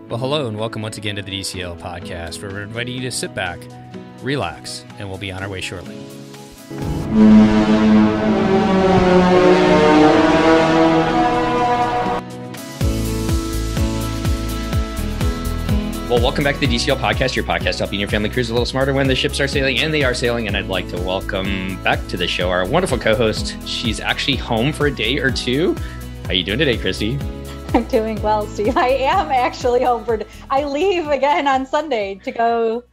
Well, hello and welcome once again to the DCL podcast, where we're inviting you to sit back, relax, and we'll be on our way shortly. Well, welcome back to the DCL podcast, your podcast helping your family cruise a little smarter when the ships are sailing, and they are sailing. And I'd like to welcome back to the show our wonderful co-host. She's actually home for a day or two. How are you doing today, Christy? I'm doing well, Steve. I am actually home I leave again on Sunday to go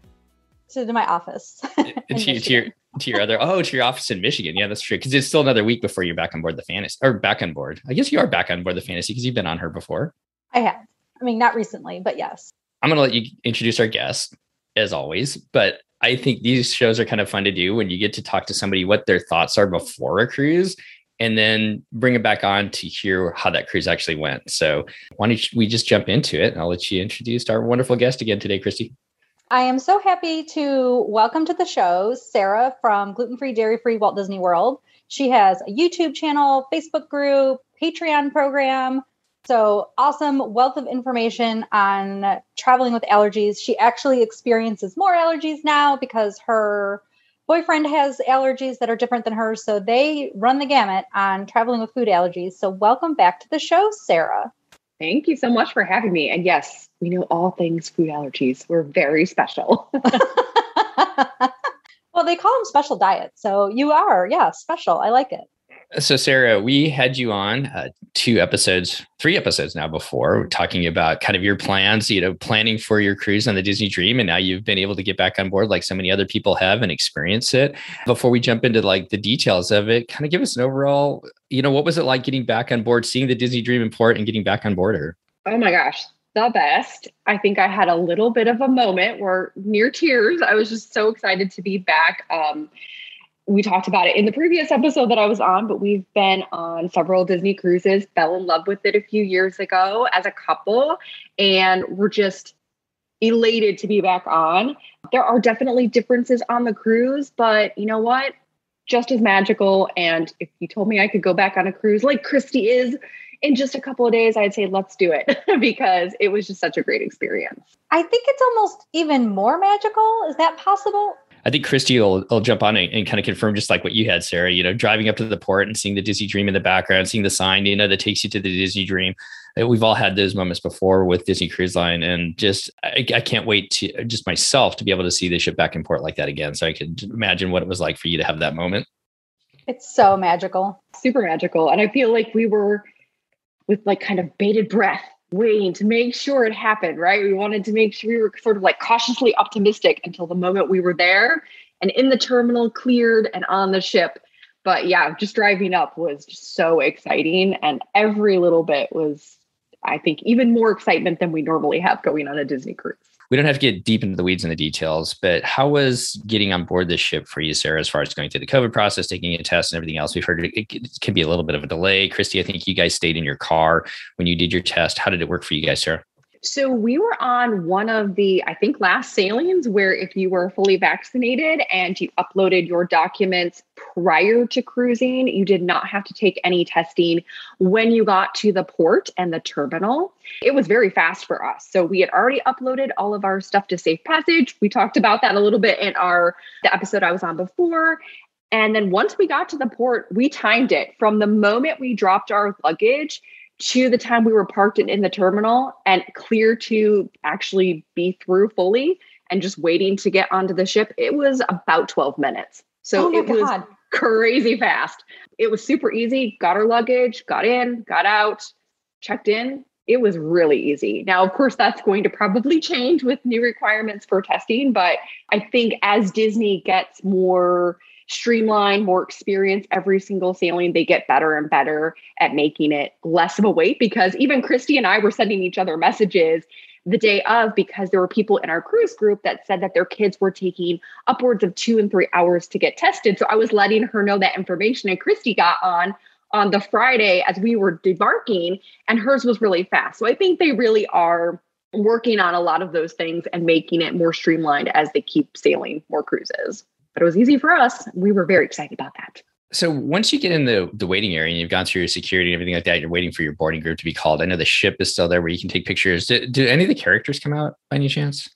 to my office. to your office in Michigan. Yeah, that's true. Because it's still another week before you're back on board the fantasy, or back on board. I guess you are back on board the fantasy because you've been on her before. I have. I mean, not recently, but yes. I'm going to let you introduce our guest, as always. But I think these shows are kind of fun to do when you get to talk to somebody what their thoughts are before a cruise, and then bring it back on to hear how that cruise actually went. So why don't we just jump into it, and I'll let you introduce our wonderful guest again today, Christy. I am so happy to welcome to the show Sarah from Gluten-Free, Dairy-Free Walt Disney World. She has a YouTube channel, Facebook group, Patreon program. So awesome wealth of information on traveling with allergies. She actually experiences more allergies now because her boyfriend has allergies that are different than hers. So they run the gamut on traveling with food allergies. So welcome back to the show, Sarah. Thank you so much for having me. And yes, we know all things food allergies. We're very special. Well, they call them special diets. So you are, special. I like it. So Sarah, we had you on 3 episodes now before, talking about kind of your plans, planning for your cruise on the Disney Dream. And now you've been able to get back on board like so many other people have and experience it. Before we jump into like the details of it, kind of give us an overall, what was it like getting back on board, seeing the Disney Dream in port and getting back on board her? Oh my gosh, the best. I think I had a little bit of a moment where near tears. I was just so excited to be back. We talked about it in the previous episode that I was on, but we've been on several Disney cruises, fell in love with it a few years ago as a couple, and we're just elated to be back on. There are definitely differences on the cruise, but you know what? Just as magical. And if you told me I could go back on a cruise like Christy is in just a couple of days, I'd say, let's do it because it was just such a great experience. I think it's almost even more magical. Is that possible? I think Christy will jump on and kind of confirm just like what you had, Sarah, driving up to the port and seeing the Disney Dream in the background, seeing the sign, that takes you to the Disney Dream. We've all had those moments before with Disney Cruise Line, and just, I can't wait to just myself to be able to see the ship back in port like that again. So I could imagine what it was like for you to have that moment. It's so magical. Super magical. And I feel like we were with like kind of bated breath, waiting to make sure it happened, right? We wanted to make sure we were sort of like cautiously optimistic until the moment we were there and in the terminal, cleared and on the ship. But yeah, just driving up was just so exciting. And every little bit was, I think, even more excitement than we normally have going on a Disney cruise. We don't have to get deep into the weeds and the details, but how was getting on board this ship for you, Sarah, as far as going through the COVID process, taking a test and everything else? We've heard it can be a little bit of a delay. Christy, I think you guys stayed in your car when you did your test. How did it work for you guys, Sarah? So we were on one of the, I think, last sailings where if you were fully vaccinated and you uploaded your documents prior to cruising, you did not have to take any testing when you got to the port and the terminal. It was very fast for us. So we had already uploaded all of our stuff to Safe Passage. We talked about that a little bit in the episode I was on before. And then once we got to the port, we timed it from the moment we dropped our luggage to the time we were parked in the terminal and clear to actually be through fully and just waiting to get onto the ship. It was about 12 minutes. So it was crazy fast. It was super easy. Got our luggage, got in, got out, checked in. It was really easy. Now, of course, that's going to probably change with new requirements for testing. But I think as Disney gets more streamlined, more experience every single sailing, they get better and better at making it less of a wait, because even Christy and I were sending each other messages the day of, because there were people in our cruise group that said that their kids were taking upwards of 2 and 3 hours to get tested. So I was letting her know that information, and Christy got on the Friday as we were debarking, and hers was really fast. So I think they really are working on a lot of those things and making it more streamlined as they keep sailing more cruises. But it was easy for us. We were very excited about that. So once you get in the waiting area and you've gone through your security and everything like that, you're waiting for your boarding group to be called. I know the ship is still there where you can take pictures. Do any of the characters come out by any chance?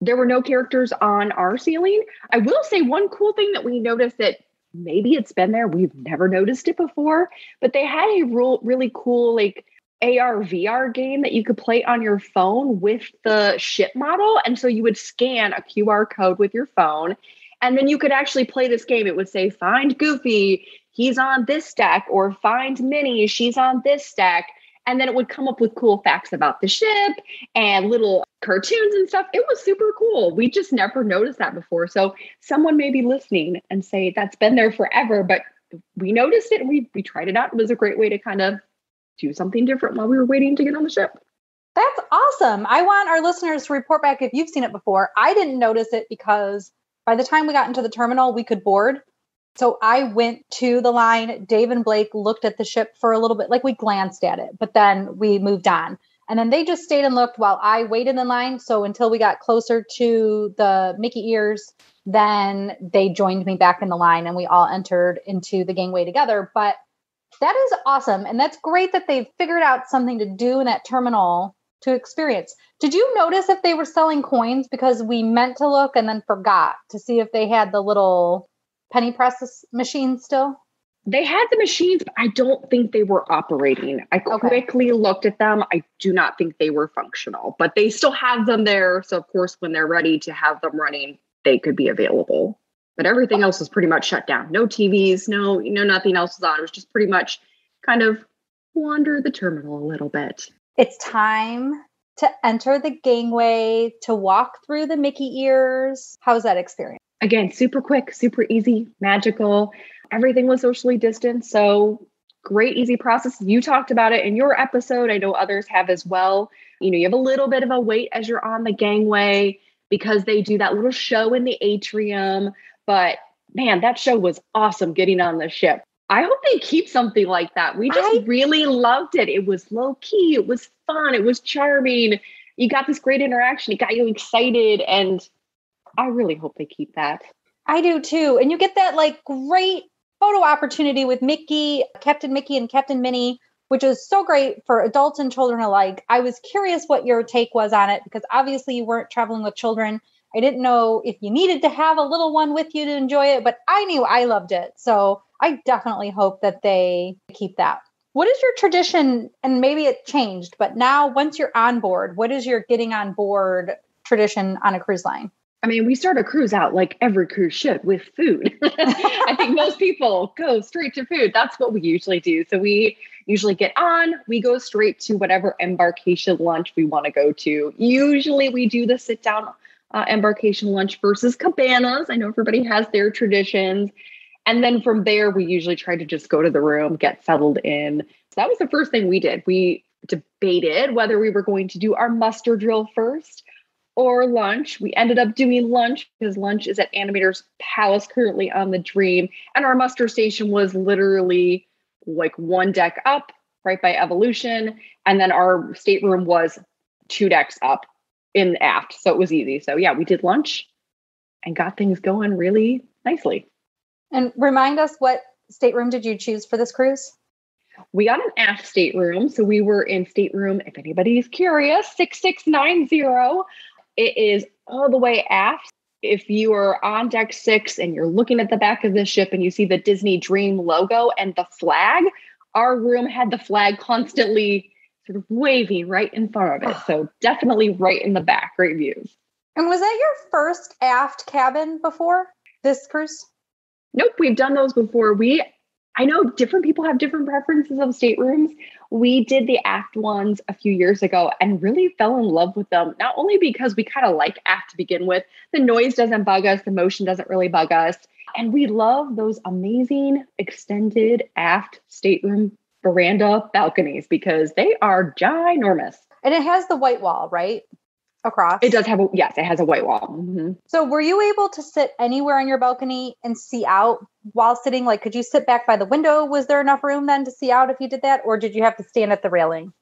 There were no characters on our ceiling. I will say one cool thing that we noticed that maybe it's been there. We've never noticed it before, but they had a really cool like AR VR game that you could play on your phone with the ship model. And so you would scan a QR code with your phone, and then you could actually play this game. It would say, find Goofy, he's on this stack, or find Minnie, she's on this stack. And then it would come up with cool facts about the ship and little cartoons and stuff. It was super cool. We just never noticed that before. So someone may be listening and say that's been there forever, but we noticed it and we tried it out. It was a great way to kind of do something different while we were waiting to get on the ship. That's awesome. I want our listeners to report back if you've seen it before. I didn't notice it because by the time we got into the terminal, we could board. So I went to the line. Dave and Blake looked at the ship for a little bit, like we glanced at it, but then we moved on. And then they just stayed and looked while I waited in line. So until we got closer to the Mickey ears, then they joined me back in the line and we all entered into the gangway together. But that is awesome. And that's great that they've figured out something to do in that terminal to experience. Did you notice if they were selling coins? Because we meant to look and then forgot to see if they had the little penny press machine still? They had the machines, but I don't think they were operating. I quickly looked at them. I do not think they were functional, but they still have them there. So of course, when they're ready to have them running, they could be available. But everything else was pretty much shut down. No TVs, no, nothing else was on. It was just pretty much kind of wander the terminal a little bit. It's time to enter the gangway, to walk through the Mickey ears. How's that experience? Again, super quick, super easy, magical. Everything was socially distanced. So great, easy process. You talked about it in your episode. I know others have as well. You have a little bit of a wait as you're on the gangway because they do that little show in the atrium. But man, that show was awesome getting on the ship. I hope they keep something like that. We just really loved it. It was low key. It was fun. It was charming. You got this great interaction. It got you excited. And I really hope they keep that. I do too. And you get that like great photo opportunity with Mickey, Captain Mickey and Captain Minnie, which is so great for adults and children alike. I was curious what your take was on it because obviously you weren't traveling with children. I didn't know if you needed to have a little one with you to enjoy it, but I knew I loved it. So I definitely hope that they keep that. What is your tradition? And maybe it changed, but now once you're on board, what is your getting on board tradition on a cruise line? I mean, we start a cruise out like every cruise should with food. I think most people go straight to food. That's what we usually do. So we usually get on, we go straight to whatever embarkation lunch we want to go to. Usually we do the sit down embarkation lunch versus cabanas. I know everybody has their traditions. And then from there, we usually try to just go to the room, get settled in. So that was the first thing we did. We debated whether we were going to do our muster drill first or lunch. We ended up doing lunch because lunch is at Animator's Palace currently on the Dream. And our muster station was literally like one deck up right by Evolution. And then our stateroom was 2 decks up in the aft. So it was easy. So yeah, we did lunch and got things going really nicely. And remind us, what stateroom did you choose for this cruise? We got an aft stateroom. So we were in stateroom, if anybody's curious, 6690. It is all the way aft. If you are on deck 6 and you're looking at the back of the ship and you see the Disney Dream logo and the flag, our room had the flag constantly sort of waving right in front of it. So definitely right in the back, great views. And was that your first aft cabin before this cruise? Nope, we've done those before. I know different people have different preferences of staterooms. We did the aft ones a few years ago and really fell in love with them. Not only because we kind of like aft to begin with, the noise doesn't bug us, the motion doesn't really bug us. And we love those amazing extended aft stateroom veranda balconies because they are ginormous. And it has the white wall, right? Across. It does have it has a white wall. Mm-hmm. So were you able to sit anywhere on your balcony and see out while sitting? Like, could you sit back by the window? Was there enough room then to see out if you did that? Or did you have to stand at the railing?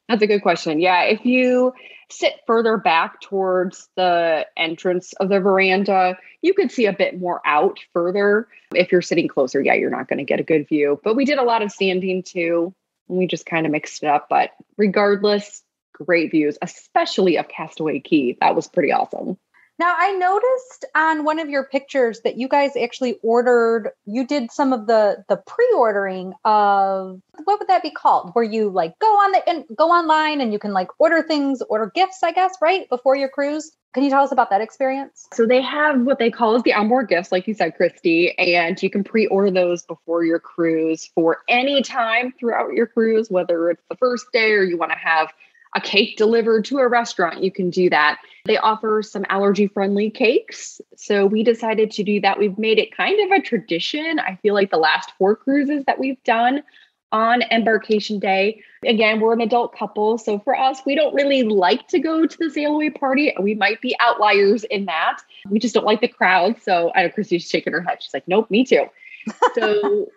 That's a good question. Yeah, if you sit further back towards the entrance of the veranda, you could see a bit more out further. If you're sitting closer, yeah, you're not going to get a good view. But we did a lot of standing too. And we just kind of mixed it up. But regardless, great views, especially of Castaway Cay. That was pretty awesome. Now, I noticed on one of your pictures that you guys actually you did some of the pre-ordering of, what would that be called? Where you like go online and you can like order gifts, I guess, right? Before your cruise. Can you tell us about that experience? So they have what they call as the onboard gifts, like you said, Christy, and you can pre-order those before your cruise for any time throughout your cruise, whether it's the first day or you want to have a cake delivered to a restaurant, you can do that. They offer some allergy-friendly cakes. So we decided to do that. We've made it kind of a tradition. I feel like the last 4 cruises that we've done on embarkation day. Again, we're an adult couple. So for us, we don't really like to go to the sail away party. We might be outliers in that. We just don't like the crowd. So I know Christy's shaking her head. She's like, nope, me too. So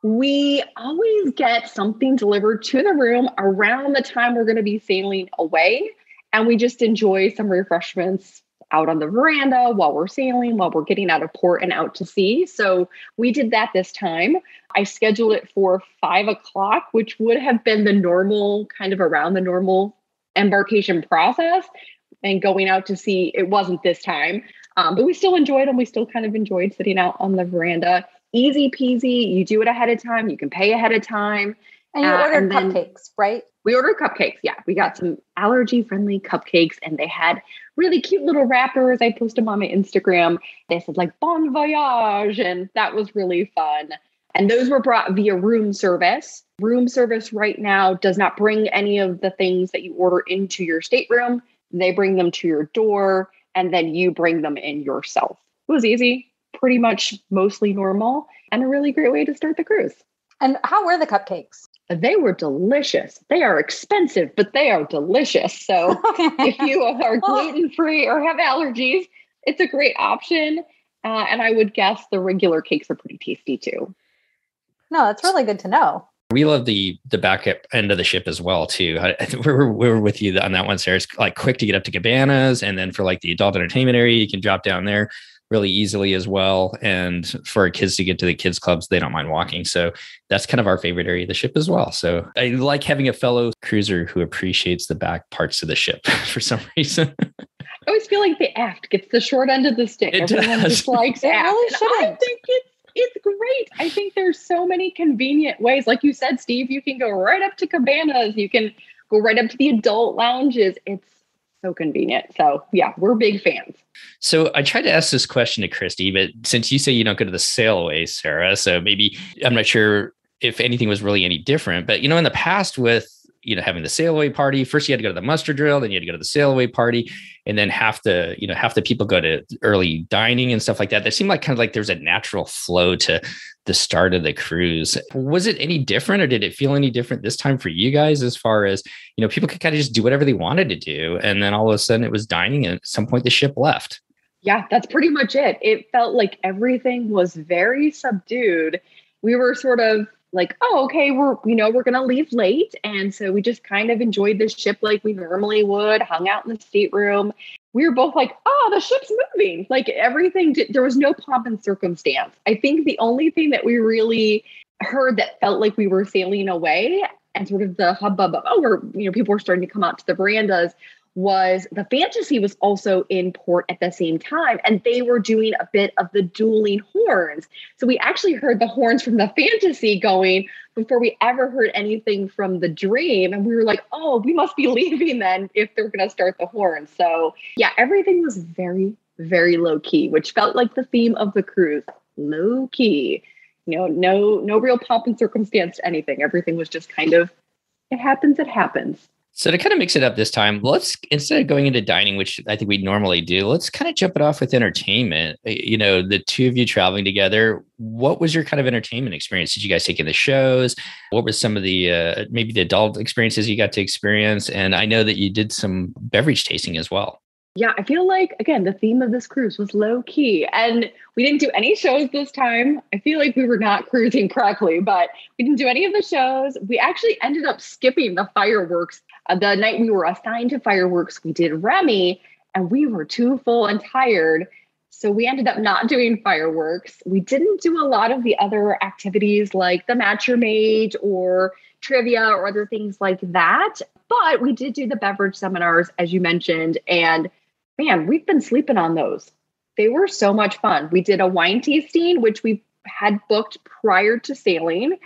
we always get something delivered to the room around the time we're going to be sailing away. And we just enjoy some refreshments out on the veranda while we're sailing, while we're getting out of port and out to sea. So we did that this time. I scheduled it for 5 o'clock, which would have been the normal, kind of around the normal embarkation process. And going out to sea, it wasn't this time. But we still enjoyed them. We still kind of enjoyed sitting out on the veranda. Easy peasy. You do it ahead of time. You can pay ahead of time. And you ordered cupcakes, right? We ordered cupcakes. Yeah, we got some allergy-friendly cupcakes, and they had really cute little wrappers. I posted them on my Instagram. They said like "Bon Voyage," and that was really fun. And those were brought via room service. Room service right now does not bring any of the things that you order into your stateroom. They bring them to your door, and then you bring them in yourself. It was easy, pretty much mostly normal, and a really great way to start the cruise. And how were the cupcakes? They were delicious. They are expensive, but they are delicious. So if you are gluten-free or have allergies, it's a great option. And I would guess the regular cakes are pretty tasty too. No, that's really good to know. We love the back end of the ship as well too. I think we were with you on that one, Sarah. It's like quick to get up to cabanas, and then for like the adult entertainment area, you can drop down there really easily as well. And for our kids to get to the kids clubs, they don't mind walking. So that's kind of our favorite area of the ship as well. So I like having a fellow cruiser who appreciates the back parts of the ship for some reason. I always feel like the aft gets the short end of the stick. Everyone just likes aft. Really shouldn't. I think it's great. I think there's so many convenient ways. Like you said, Steve, you can go right up to cabanas. You can go right up to the adult lounges. It's so convenient. So yeah, we're big fans. So I tried to ask this question to Christy, but since you say you don't go to the sail away, Sarah, so maybe I'm not sure if anything was really any different, but in the past with, having the sail away party, first you had to go to the muster drill, then you had to go to the sail away party, and then half the people go to early dining and stuff like that. That seemed like kind of like there's a natural flow to the start of the cruise. Was it any different, or did it feel any different this time for you guys as far as, people could kind of just do whatever they wanted to do, and then all of a sudden it was dining, and at some point the ship left? Yeah, that's pretty much it. It felt like everything was very subdued. We were sort of like, oh, okay, we're going to leave late. And so we just kind of enjoyed the ship like we normally would, hung out in the stateroom. We were both like, oh, the ship's moving. Like everything, there was no pomp and circumstance. I think the only thing that we really heard that felt like we were sailing away and sort of the hubbub of, people were starting to come out to the verandas, was the Fantasy was also in port at the same time, and they were doing a bit of the dueling horns. So we actually heard the horns from the Fantasy going before we ever heard anything from the Dream. And we were like, oh, we must be leaving then if they're going to start the horns. So yeah, everything was very, very low key, which felt like the theme of the cruise. Low key, no real pomp and circumstance to anything. Everything was just kind of, it happens. So to kind of mix it up this time, let's, instead of going into dining, which I think we normally do, let's kind of jump it off with entertainment. The two of you traveling together, what was your kind of entertainment experience? Did you guys take in the shows? What were some of the, maybe the adult experiences you got to experience? And I know that you did some beverage tasting as well. Yeah, I feel like, again, the theme of this cruise was low key, and we didn't do any shows this time. I feel like we were not cruising correctly, but we didn't do any of the shows. We actually ended up skipping the fireworks. The night we were assigned to fireworks, we did Remy, and we were too full and tired. So we ended up not doing fireworks. We didn't do a lot of the other activities like the Match Your Mate or trivia or other things like that. But we did do the beverage seminars, as you mentioned, and man, we've been sleeping on those. They were so much fun. We did a wine tasting, which we had booked prior to sailing.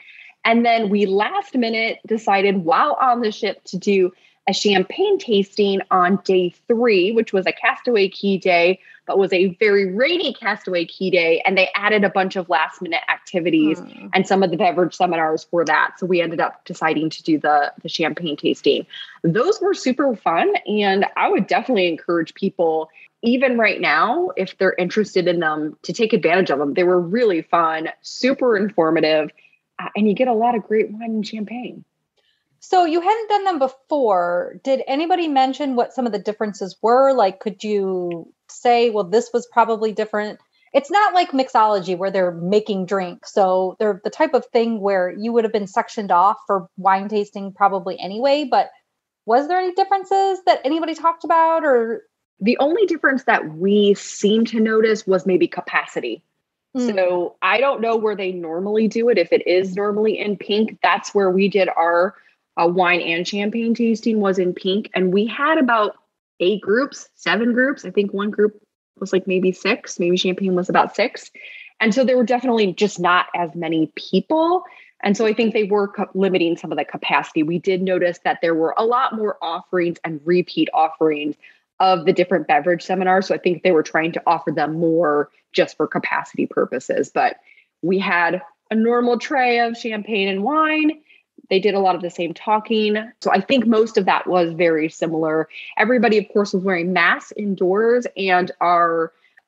And then we last minute decided while on the ship to do a champagne tasting on day 3, which was a Castaway Key day, but was a very rainy Castaway Key day. And they added a bunch of last minute activities and some of the beverage seminars for that. So we ended up deciding to do the champagne tasting. Those were super fun. And I would definitely encourage people, even right now, if they're interested in them, to take advantage of them. They were really fun, super informative, and you get a lot of great wine and champagne. So you hadn't done them before. Did anybody mention what some of the differences were? Like, could you say, well, this was probably different? It's not like mixology where they're making drinks. So they're the type of thing where you would have been sectioned off for wine tasting probably anyway. But was there any differences that anybody talked about? Or the only difference that we seemed to notice was maybe capacity. So I don't know where they normally do it. If it is normally in Pink, that's where we did our wine and champagne tasting was in Pink. And we had about 8 groups, 7 groups. I think one group was like maybe 6, maybe champagne was about 6. And so there were definitely just not as many people. And so I think they were limiting some of the capacity. We did notice that there were a lot more offerings and repeat offerings of the different beverage seminars. So I think they were trying to offer them more just for capacity purposes. But we had a normal tray of champagne and wine. They did a lot of the same talking. So I think most of that was very similar. Everybody, of course, was wearing masks indoors. And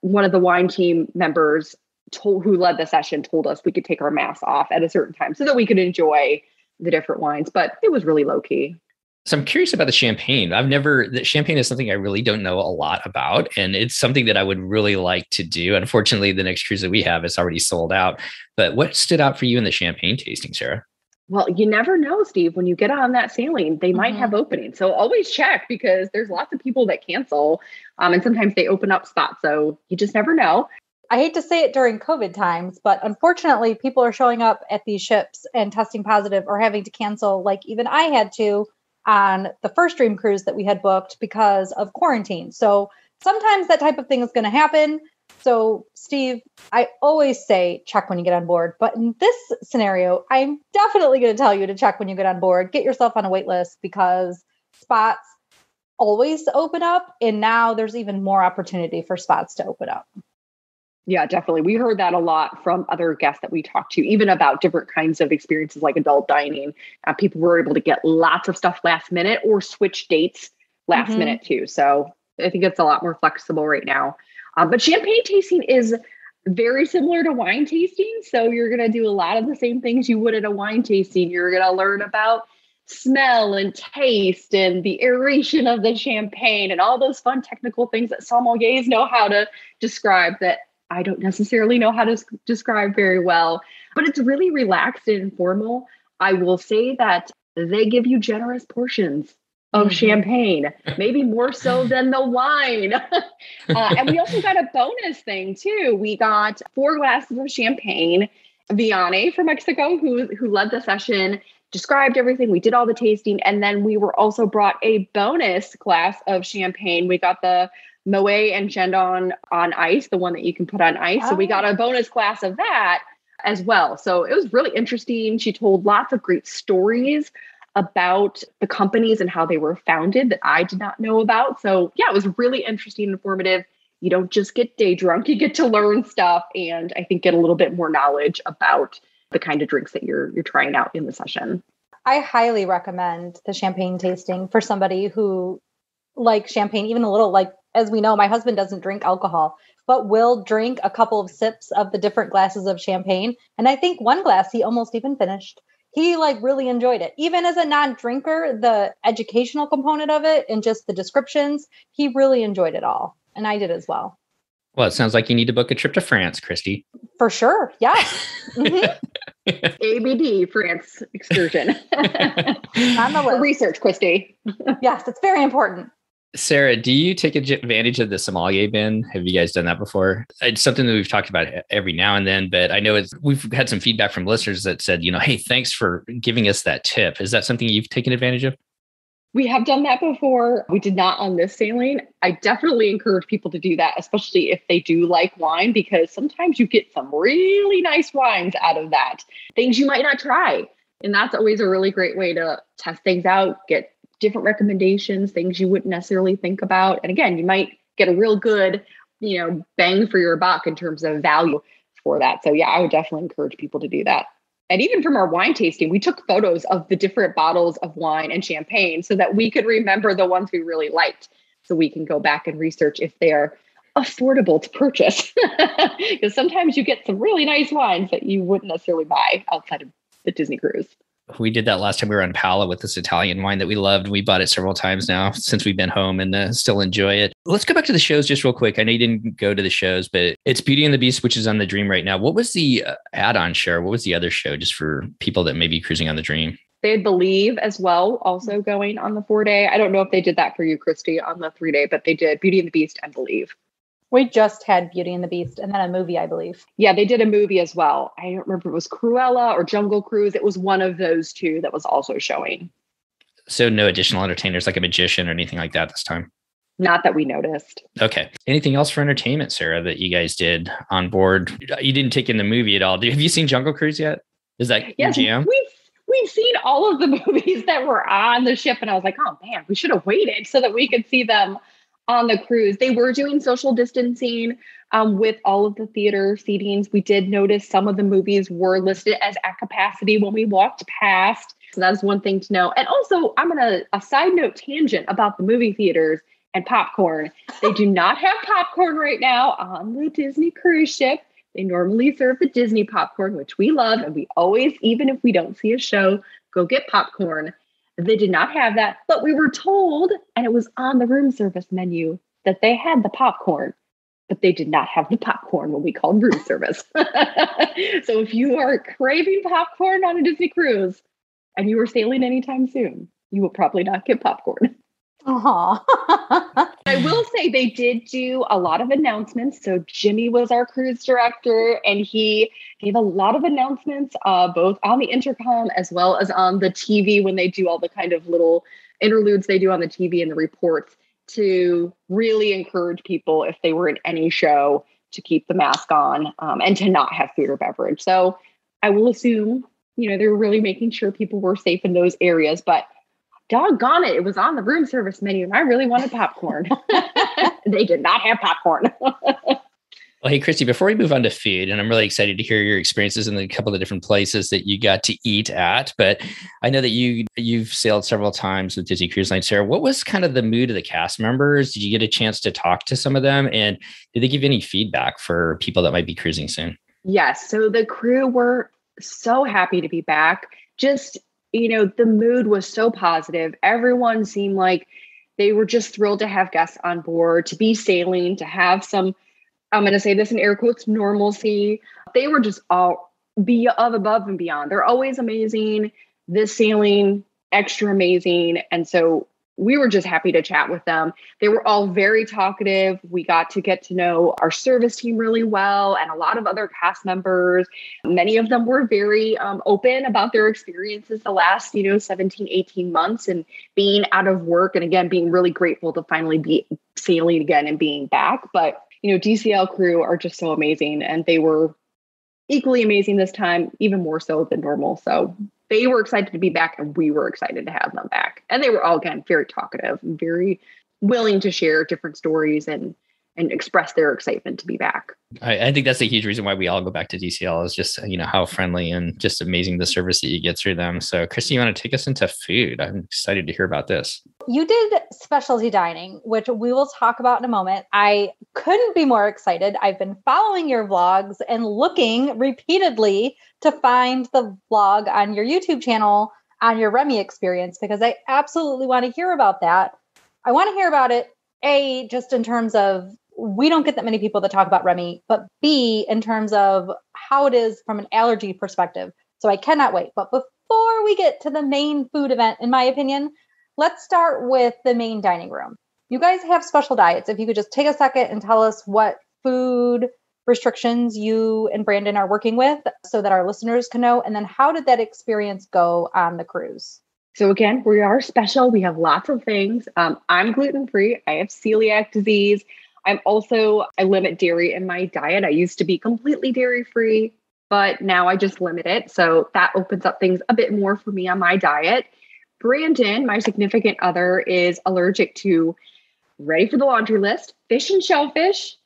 one of the wine team members who led the session told us we could take our masks off at a certain time so that we could enjoy the different wines. But it was really low key. So I'm curious about the champagne. The champagne is something I really don't know a lot about, and it's something that I would really like to do. Unfortunately, the next cruise that we have is already sold out. But what stood out for you in the champagne tasting, Sarah? Well, you never know, Steve, when you get on that sailing, they might have openings. So always check because there's lots of people that cancel and sometimes they open up spots. So you just never know. I hate to say it during COVID times, but unfortunately, people are showing up at these ships and testing positive or having to cancel, like even I had to on the first Dream cruise that we had booked because of quarantine. So sometimes that type of thing is going to happen. So Steve, I always say check when you get on board, but in this scenario, I'm definitely going to tell you to check when you get on board, get yourself on a wait list because spots always open up. And now there's even more opportunity for spots to open up. Yeah, definitely. We heard that a lot from other guests that we talked to, even about different kinds of experiences like adult dining. People were able to get lots of stuff last minute or switch dates last minute too. So I think it's a lot more flexible right now. But champagne tasting is very similar to wine tasting. So you're going to do a lot of the same things you would at a wine tasting. You're going to learn about smell and taste and the aeration of the champagne and all those fun technical things that sommeliers know how to describe that I don't necessarily know how to describe very well, but it's really relaxed and informal. I will say that they give you generous portions of champagne, maybe more so than the wine. And we also got a bonus thing too. We got 4 glasses of champagne. Vianney from Mexico, who led the session, described everything. We did all the tasting. And then we were also brought a bonus glass of champagne. We got the Moet and Chandon on ice, the one that you can put on ice. So we got a bonus glass of that as well. So it was really interesting. She told lots of great stories about the companies and how they were founded that I did not know about. So yeah, it was really interesting and informative. You don't just get day drunk, you get to learn stuff and I think get a little bit more knowledge about the kind of drinks that you're trying out in the session. I highly recommend the champagne tasting for somebody who likes champagne, even a little. Like, as we know, my husband doesn't drink alcohol, but will drink a couple of sips of the different glasses of champagne. And I think one glass he almost even finished. he like really enjoyed it. Even as a non-drinker, the educational component of it and just the descriptions, he really enjoyed it all. And I did as well. Well, it sounds like you need to book a trip to France, Christy. For sure. Yes. ABD France excursion. On the list. Research, Christy. Yes, it's very important. Sarah, do you take advantage of the sommelier bin? Have you guys done that before? It's something that we've talked about every now and then, but I know we've had some feedback from listeners that said, hey, thanks for giving us that tip. Is that something you've taken advantage of? We have done that before. We did not on this sailing. I definitely encourage people to do that, especially if they do like wine, because sometimes you get some really nice wines out of that. Things you might not try. And that's always a really great way to test things out, get different recommendations, things you wouldn't necessarily think about. And again, you might get a real good, bang for your buck in terms of value for that. So yeah, I would definitely encourage people to do that. And even from our wine tasting, we took photos of the different bottles of wine and champagne so that we could remember the ones we really liked. So we can go back and research if they are affordable to purchase. Because sometimes you get some really nice wines that you wouldn't necessarily buy outside of the Disney cruise. We did that last time we were on Pala with this Italian wine that we loved. We bought it several times now since we've been home and still enjoy it. Let's go back to the shows just real quick. I know you didn't go to the shows, but it's Beauty and the Beast, which is on the Dream right now. What was the add-on show? What was the other show just for people that may be cruising on the Dream? They had Believe as well, also going on the 4-day. I don't know if they did that for you, Christy, on the 3-day, but they did Beauty and the Beast and Believe. We just had Beauty and the Beast and then a movie, I believe. Yeah, they did a movie as well. I don't remember if it was Cruella or Jungle Cruise. It was one of those two that was also showing. So no additional entertainers like a magician or anything like that this time? Not that we noticed. Okay. Anything else for entertainment, Sarah, that you guys did on board? You didn't take in the movie at all. Have you seen Jungle Cruise yet? Is that your jam? We've seen all of the movies that were on the ship. And I was like, oh man, we should have waited so that we could see them on the cruise. They were doing social distancing with all of the theater seatings. We did notice some of the movies were listed as at capacity when we walked past. So that's one thing to know. And also, I'm going to a side note tangent about the movie theaters and popcorn. They do not have popcorn right now on the Disney cruise ship. They normally serve the Disney popcorn, which we love. And we always, even if we don't see a show, go get popcorn. They did not have that, but we were told, and it was on the room service menu, that they had the popcorn, but they did not have the popcorn when we called room service. So if you are craving popcorn on a Disney cruise and you are sailing anytime soon, you will probably not get popcorn. I will say they did do a lot of announcements. So Jimmy was our cruise director, and he gave a lot of announcements, both on the intercom as well as on the TV when they do all the kind of little interludes they do on the TV and the reports, to really encourage people if they were in any show to keep the mask on and to not have food or beverage. So I will assume, they were really making sure people were safe in those areas, but doggone it, it was on the room service menu and I really wanted popcorn. They did not have popcorn. Well, hey, Christy, before we move on to food, and I'm really excited to hear your experiences in a couple of different places that you got to eat at, but I know that you've sailed several times with Disney Cruise Line. Sarah, what was kind of the mood of the cast members? Did you get a chance to talk to some of them? And did they give any feedback for people that might be cruising soon? Yes. So the crew were so happy to be back. Just, the mood was so positive. Everyone seemed like they were just thrilled to have guests on board, to be sailing, to have some, I'm going to say this in air quotes, normalcy. They were just all above and beyond. They're always amazing. This sailing, extra amazing. And so we were just happy to chat with them. They were all very talkative. We got to know our service team really well and a lot of other cast members. Many of them were very open about their experiences the last, 17, 18 months and being out of work. And again, being really grateful to finally be sailing again and being back. But, DCL crew are just so amazing. And they were equally amazing this time, even more so than normal. So they were excited to be back and we were excited to have them back. And they were all, again, very talkative and very willing to share different stories and and express their excitement to be back. I think that's a huge reason why we all go back to DCL is just, how friendly and just amazing the service that you get through them. So Christy, you want to take us into food? I'm excited to hear about this. You did specialty dining, which we will talk about in a moment. I couldn't be more excited. I've been following your vlogs and looking repeatedly to find the vlog on your YouTube channel on your Remy experience, because I absolutely want to hear about that. I want to hear about it, A, just in terms of we don't get that many people that talk about Remy, but B, in terms of how it is from an allergy perspective. So I cannot wait. But before we get to the main food event, in my opinion, let's start with the main dining room. You guys have special diets. If you could just take a second and tell us what food restrictions you and Brandon are working with so that our listeners can know. And then how did that experience go on the cruise? So again, we are special. We have lots of things. I'm gluten-free. I have celiac disease. I limit dairy in my diet. I used to be completely dairy-free, but now I just limit it. So that opens up things a bit more for me on my diet. Brandon, my significant other, is allergic to, ready for the laundry list, fish and shellfish,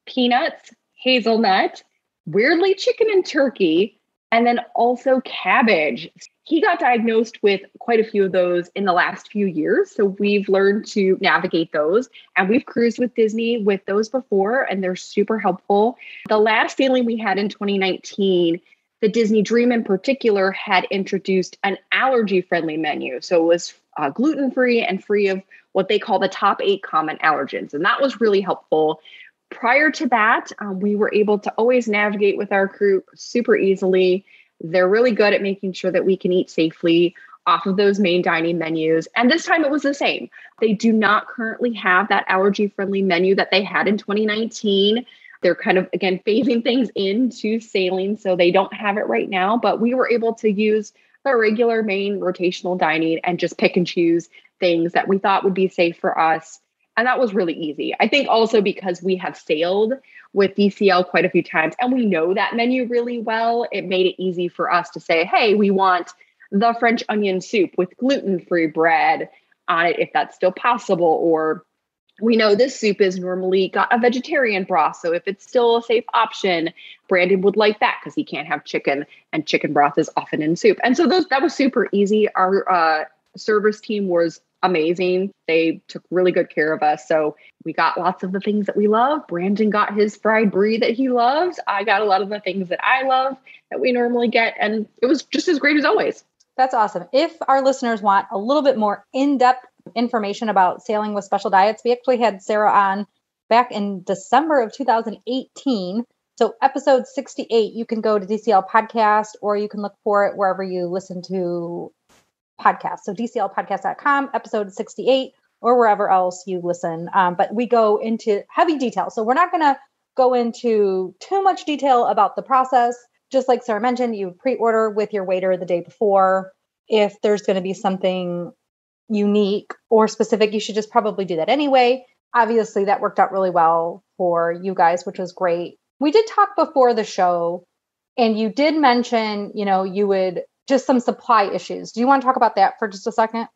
peanuts, hazelnut, weirdly chicken and turkey, and then also cabbage. He got diagnosed with quite a few of those in the last few years. So we've learned to navigate those, and we've cruised with Disney with those before, and they're super helpful. The last sailing we had in 2019, the Disney Dream in particular had introduced an allergy-friendly menu. So it was gluten-free and free of what they call the top 8 common allergens. And that was really helpful. Prior to that, we were able to always navigate with our crew super easily. They're really good at making sure that we can eat safely off of those main dining menus. And this time it was the same. They do not currently have that allergy-friendly menu that they had in 2019. They're kind of, again, phasing things into sailing, so they don't have it right now. But we were able to use the regular main rotational dining and just pick and choose things that we thought would be safe for us. And that was really easy. I think also because we have sailed with DCL quite a few times and we know that menu really well, it made it easy for us to say, hey, we want the French onion soup with gluten-free bread on it, if that's still possible. Or we know this soup is normally got a vegetarian broth. So if it's still a safe option, Brandon would like that because he can't have chicken, and chicken broth is often in soup. And so that was super easy. Our service team was amazing. They took really good care of us. So we got lots of the things that we love. Brandon got his fried brie that he loves. I got a lot of the things that I love that we normally get. And it was just as great as always. That's awesome. If our listeners want a little bit more in-depth information about sailing with special diets, we actually had Sarah on back in December of 2018. So episode 68, you can go to DCL Podcast, or you can look for it wherever you listen to podcasts. So DCLpodcast.com, episode 68, or wherever else you listen. But we go into heavy detail. So we're not going to go into too much detail about the process. Just like Sarah mentioned, you pre-order with your waiter the day before. If there's going to be something unique or specific, you should just probably do that anyway. Obviously, that worked out really well for you guys, which was great. We did talk before the show, and you did mention, you would just some supply issues. Do you want to talk about that for just a second?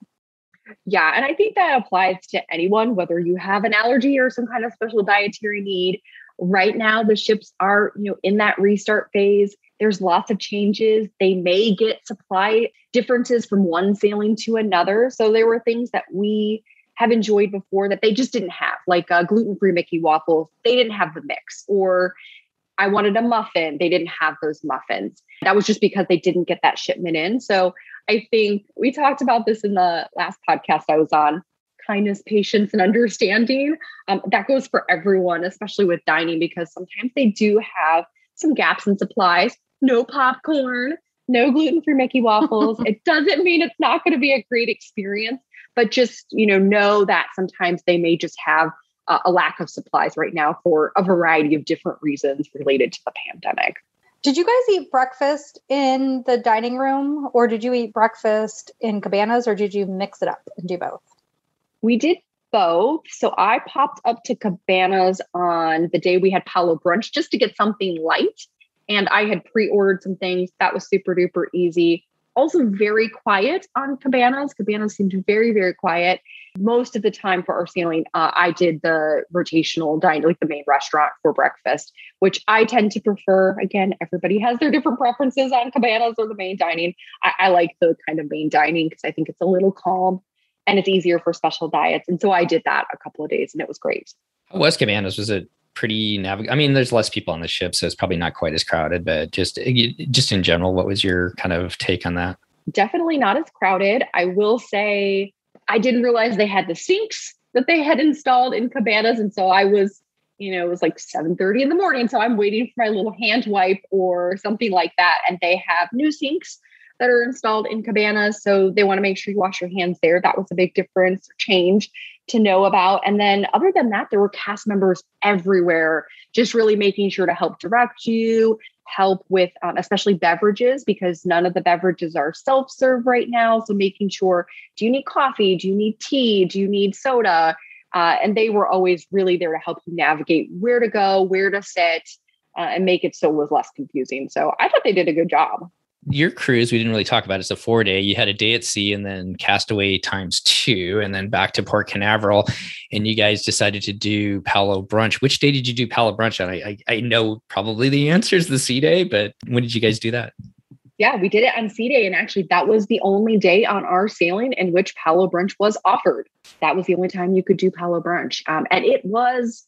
Yeah, and I think that applies to anyone, whether you have an allergy or some kind of special dietary need. Right now, the ships are, in that restart phase. There's lots of changes. They may get supply differences from one sailing to another. So there were things that we have enjoyed before that they just didn't have, like gluten-free Mickey waffles. They didn't have the mix. Or I wanted a muffin. They didn't have those muffins. That was just because they didn't get that shipment in. So I think we talked about this in the last podcast I was on. Kindness, patience, and understanding. That goes for everyone, especially with dining, because sometimes they do have some gaps in supplies. No popcorn, no gluten-free Mickey waffles. It doesn't mean it's not going to be a great experience, but just, know that sometimes they may just have a lack of supplies right now for a variety of different reasons related to the pandemic. Did you guys eat breakfast in the dining room, or did you eat breakfast in cabanas, or did you mix it up and do both? We did both. So I popped up to Cabanas on the day we had Palo brunch just to get something light. And I had pre-ordered some things. That was super duper easy. Also very quiet on Cabanas. Cabanas seemed very, very quiet. Most of the time for our sailing, I did the rotational dining, like the main restaurant for breakfast, which I tend to prefer. Again, everybody has their different preferences on Cabanas or the main dining. I like the kind of main dining because I think it's a little calm and it's easier for special diets. And so I did that a couple of days and it was great. How was Cabanas? Was it pretty I mean, there's less people on the ship, so it's probably not quite as crowded, but just in general, what was your kind of take on that? Definitely not as crowded. I will say I didn't realize they had the sinks that they had installed in Cabanas. And so I was, it was like 7:30 in the morning. So I'm waiting for my little hand wipe or something like that. And they have new sinks that are installed in Cabanas. So they want to make sure you wash your hands there. That was a big difference, change to know about. And then other than that, there were cast members everywhere, just really making sure to help direct you, help with especially beverages, because none of the beverages are self-serve right now. So making sure, do you need coffee? Do you need tea? Do you need soda? And they were always really there to help you navigate where to go, where to sit, and make it so it was less confusing. So I thought they did a good job. Your cruise, we didn't really talk about. It's a 4-day. You had a day at sea and then Castaway ×2 and then back to Port Canaveral. And you guys decided to do Palo Brunch. Which day did you do Palo Brunch on? I know probably the answer is the sea day, but when did you guys do that? Yeah, we did it on sea day. And actually that was the only day on our sailing in which Palo Brunch was offered. That was the only time you could do Palo Brunch. And it was,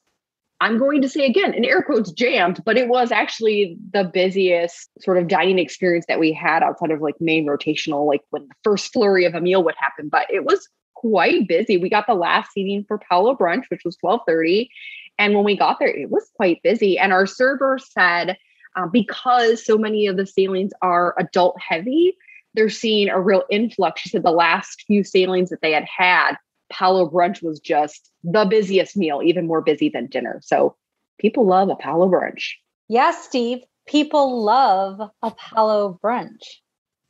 I'm going to say again, in air quotes, jammed, but it was actually the busiest sort of dining experience that we had outside of like main rotational, like when the first flurry of a meal would happen. But it was quite busy. We got the last seating for Palo Brunch, which was 12:30. And when we got there, it was quite busy. And our server said, because so many of the sailings are adult heavy, they're seeing a real influx. She said the last few sailings that they had, Palo Brunch was just the busiest meal, even more busy than dinner. So people love a Palo Brunch. Yes, Steve. People love a Palo Brunch.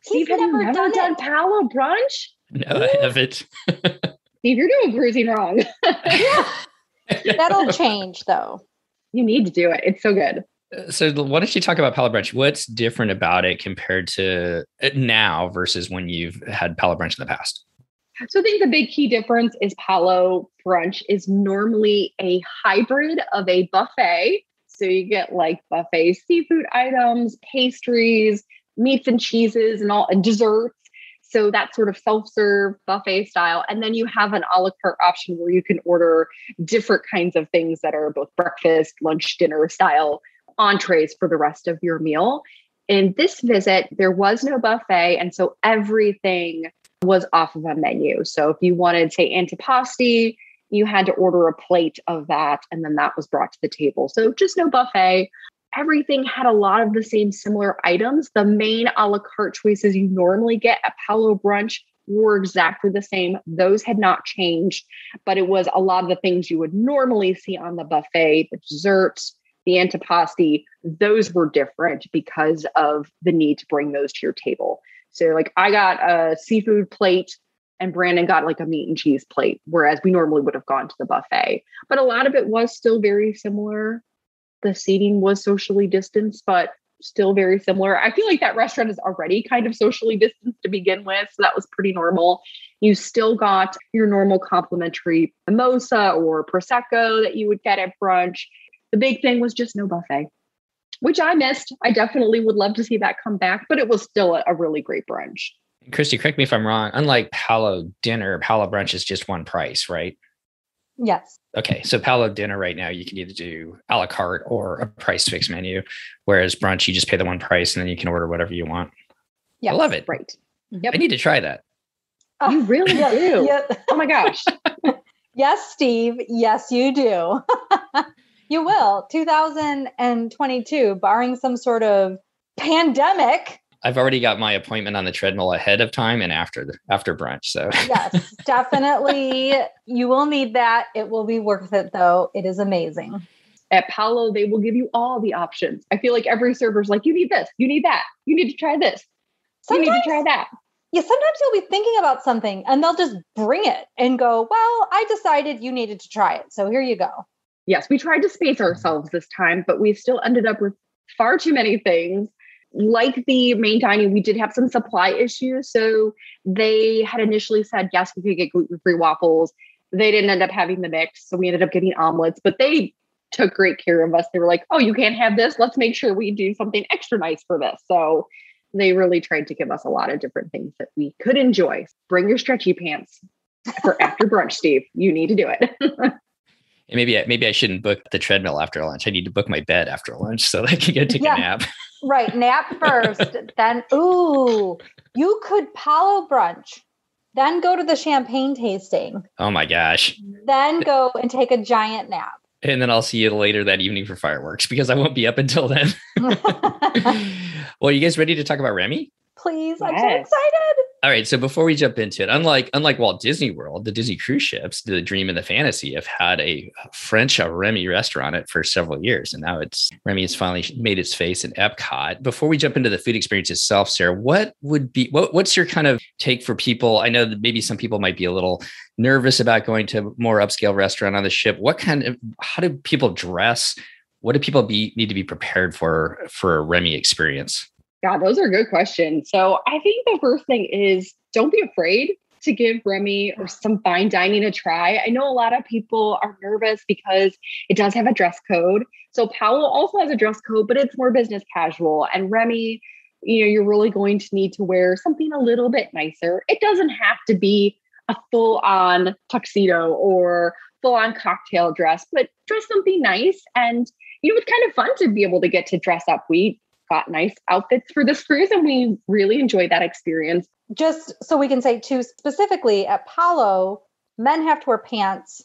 Steve, have you never done Palo Brunch? No, I haven't. Steve, you're doing cruising wrong. Yeah. That'll change though. You need to do it. It's so good. So why don't you talk about Palo Brunch? What's different about it compared to now versus when you've had Palo Brunch in the past? So I think the big key difference is Palo Brunch is normally a hybrid of a buffet. So you get like buffet seafood items, pastries, meats and cheeses and desserts. So that's sort of self-serve buffet style. And then you have an a la carte option where you can order different kinds of things that are both breakfast, lunch, dinner style entrees for the rest of your meal. In this visit, there was no buffet. And so everything was off of a menu. So if you wanted, say, antipasti, you had to order a plate of that, and then that was brought to the table. So just no buffet. Everything had a lot of the same similar items. The main a la carte choices you normally get at Palo Brunch were exactly the same. Those had not changed, but it was a lot of the things you would normally see on the buffet, the desserts, the antipasti, those were different because of the need to bring those to your table. So like I got a seafood plate and Brandon got like a meat and cheese plate, whereas we normally would have gone to the buffet. But a lot of it was still very similar. The seating was socially distanced, but still very similar. I feel like that restaurant is already kind of socially distanced to begin with. So that was pretty normal. You still got your normal complimentary mimosa or Prosecco that you would get at brunch. The big thing was just no buffet, which I missed. I definitely would love to see that come back, but it was still a really great brunch. Christy, correct me if I'm wrong. Unlike Palo Dinner, Palo Brunch is just one price, right? Yes. Okay. So Palo Dinner right now, you can either do a la carte or a price fixed menu, whereas brunch, you just pay the one price and then you can order whatever you want. Yes. I love it. Right. Yep. I need to try that. You really do. Yep. Oh my gosh. Yes, Steve. Yes, you do. You will. 2022, barring some sort of pandemic. I've already got my appointment on the treadmill ahead of time and after brunch. So yes, definitely. You will need that. It will be worth it though. It is amazing. At Palo, they will give you all the options. I feel like every server's like, you need this, you need that, you need to try this, you need to try that. Yeah, sometimes you'll be thinking about something and they'll just bring it and go, well, I decided you needed to try it. So here you go. Yes, we tried to space ourselves this time, but we still ended up with far too many things. like the main dining, we did have some supply issues. So they had initially said, yes, we could get gluten-free waffles. They didn't end up having the mix. So we ended up getting omelets, but they took great care of us. They were like, oh, you can't have this. Let's make sure we do something extra nice for this. So they really tried to give us a lot of different things that we could enjoy. Bring your stretchy pants for after brunch, Steve. You need to do it. And maybe I shouldn't book the treadmill after lunch. I need to book my bed after lunch so I can go take a nap. Right. Nap first. Then, you could Palo brunch, then go to the champagne tasting. Oh my gosh. Then go and take a giant nap. And then I'll see you later that evening for fireworks because I won't be up until then. Well, you guys ready to talk about Remy? Please. Yes. I'm so excited. All right. So before we jump into it, unlike Walt Disney World, the Disney cruise ships, the dream and the fantasy have had a French Remy restaurant it for several years. And now Remy has finally made its face in Epcot. Before we jump into the food experience itself, Sarah, what's your kind of take for people? I know that maybe some people might be a little nervous about going to a more upscale restaurant on the ship. How do people dress? What do people need to be prepared for a Remy experience? God, those are good questions. So I think the first thing is don't be afraid to give Remy or some fine dining a try. I know a lot of people are nervous because it does have a dress code. So Powell also has a dress code, but it's more business casual. And Remy, you're really going to need to wear something a little bit nicer. It doesn't have to be a full-on tuxedo or full-on cocktail dress, but dress something nice. And, it's kind of fun to be able to get to dress up. We got nice outfits for this cruise and we really enjoyed that experience. Just so we can say too, specifically at Palo, men have to wear pants.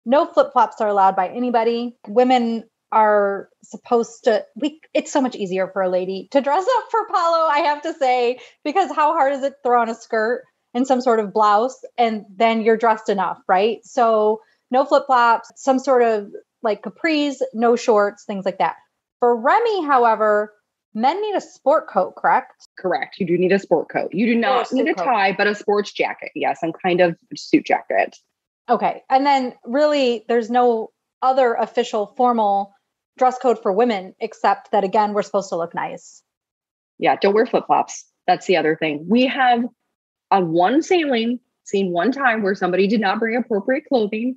No flip-flops are allowed by anybody. Women are supposed to, it's so much easier for a lady to dress up for Palo, I have to say, because how hard is it to throw on a skirt and some sort of blouse and then you're dressed enough, right? So no flip-flops, some sort of like capris, no shorts, things like that. For Remy, however, men need a sport coat, correct? Correct. You do need a sport coat. You do not need a tie, but a sports jacket. Yes, and kind of suit jacket. Okay. And then really, there's no other official formal dress code for women, except that, again, we're supposed to look nice. Yeah, don't wear flip-flops. That's the other thing. We have on one sailing seen one time where somebody did not bring appropriate clothing.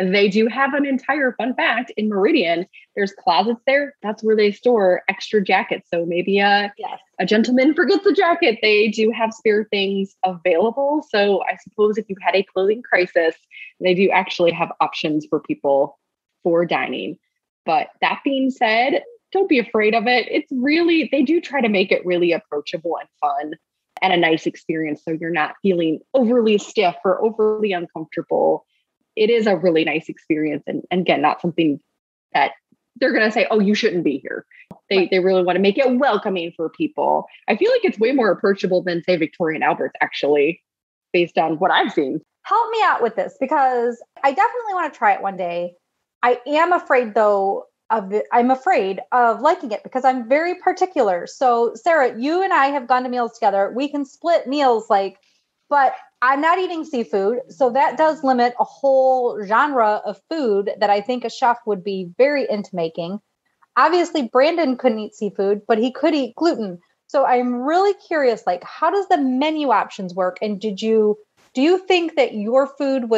They do have an entire fun fact in Meridian. There's closets there. That's where they store extra jackets. So maybe a gentleman forgets a jacket. They do have spare things available. So I suppose if you had a clothing crisis, they do actually have options for people for dining. But that being said, don't be afraid of it. It's really, they do try to make it really approachable and fun and a nice experience. So you're not feeling overly stiff or overly uncomfortable. It is a really nice experience. And again, not something that they're going to say, oh, you shouldn't be here. They really want to make it welcoming for people. I feel like it's way more approachable than, say, Victoria and Albert's, actually, based on what I've seen. Help me out with this because I definitely want to try it one day. I am afraid, though, I'm afraid of liking it because I'm very particular. So, Sarah, you and I have gone to meals together. We can split meals, but I'm not eating seafood. So that does limit a whole genre of food that I think a chef would be very into making. Obviously, Brandon couldn't eat seafood, but he could eat gluten. So I'm really curious, how does the menu options work? And do you think that your food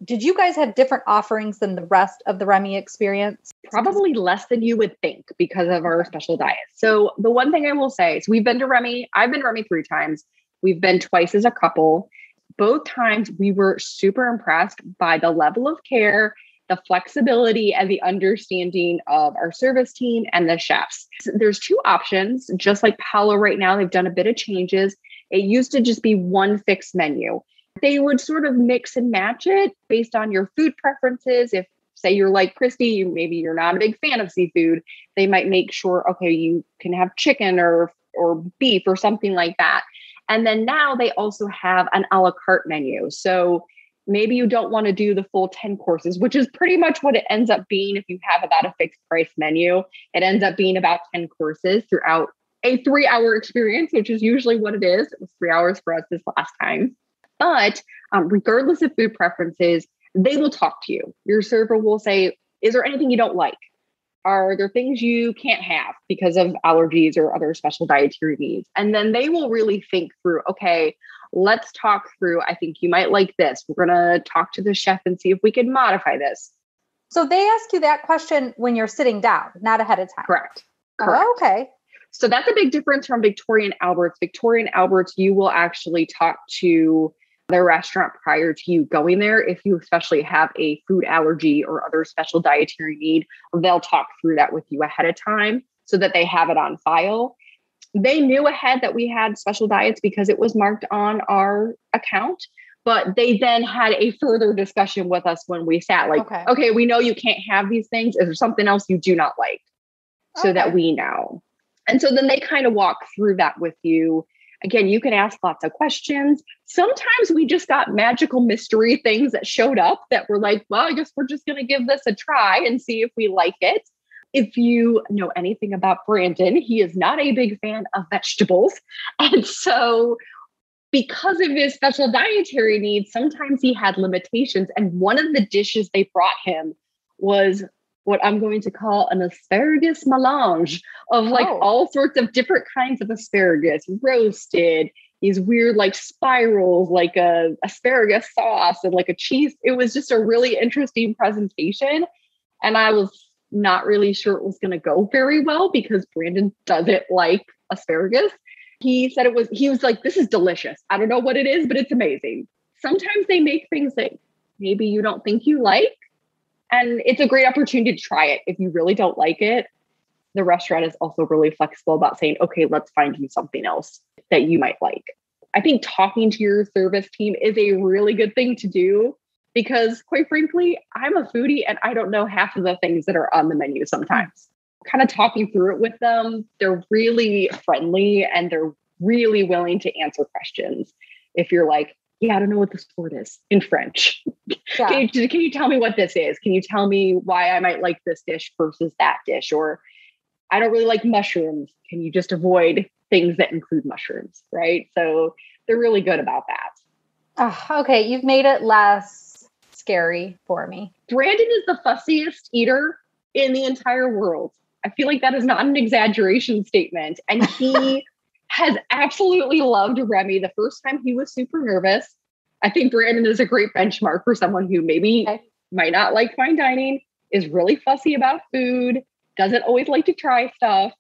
did you guys have different offerings than the rest of the Remy experience? Probably less than you would think because of our special diet. So the one thing I will say is we've been to Remy. I've been to Remy 3 times. We've been twice as a couple. Both times we were super impressed by the level of care, the flexibility, and the understanding of our service team and the chefs. There's 2 options. Just like Palo right now, they've done a bit of changes. It used to just be one fixed menu. They would sort of mix and match it based on your food preferences. If, say, you're like Christy, maybe you're not a big fan of seafood, they might make sure, okay, you can have chicken or beef or something like that. And then now they also have an a la carte menu. So maybe you don't want to do the full 10 courses, which is pretty much what it ends up being. If you have about a fixed price menu, it ends up being about 10 courses throughout a 3-hour experience, which is usually what it is. It was 3 hours for us this last time. But regardless of food preferences, they will talk to you. Your server will say, is there anything you don't like? are there things you can't have because of allergies or other special dietary needs? And then they will really think through, okay, let's talk through, I think you might like this. We're going to talk to the chef and see if we can modify this. So they ask you that question when you're sitting down, not ahead of time. Correct. Oh, okay. So that's a big difference from Victoria and Albert's. Victoria and Albert's, you will actually talk to the restaurant prior to you going there. If you especially have a food allergy or other special dietary need, they'll talk through that with you ahead of time so that they have it on file. They knew ahead that we had special diets because it was marked on our account, but they then had a further discussion with us when we sat like, okay, we know you can't have these things. Is there something else you do not like? So that we know. And so then they kind of walk through that with you. Again, you can ask lots of questions. Sometimes we just got magical mystery things that showed up that were like, well, I guess we're just going to give this a try and see if we like it. If you know anything about Brandon, he is not a big fan of vegetables. And so because of his special dietary needs, sometimes he had limitations. And one of the dishes they brought him was what I'm going to call an asparagus melange of like all sorts of different kinds of asparagus, roasted, these weird like spirals, like a asparagus sauce and like a cheese. It was just a really interesting presentation. And I was not really sure it was going to go very well because Brandon doesn't like asparagus. He said he was like, this is delicious. I don't know what it is, but it's amazing. Sometimes they make things that maybe you don't think you like. And it's a great opportunity to try it. If you really don't like it, the restaurant is also really flexible about saying, okay, let's find you something else that you might like. I think talking to your service team is a really good thing to do because quite frankly, I'm a foodie and I don't know half of the things that are on the menu sometimes. Kind of talking through it with them, they're really friendly and they're really willing to answer questions. If you're like, yeah, I don't know what this word is in French. Yeah. Can you tell me what this is? Can you tell me why I might like this dish versus that dish? Or I don't really like mushrooms. Can you just avoid things that include mushrooms? Right. So they're really good about that. Okay. You've made it less scary for me. Brandon is the fussiest eater in the entire world. I feel like that is not an exaggeration statement. And he has absolutely loved Remy. The first time he was super nervous. I think Brandon is a great benchmark for someone who maybe might not like fine dining, is really fussy about food, doesn't always like to try stuff.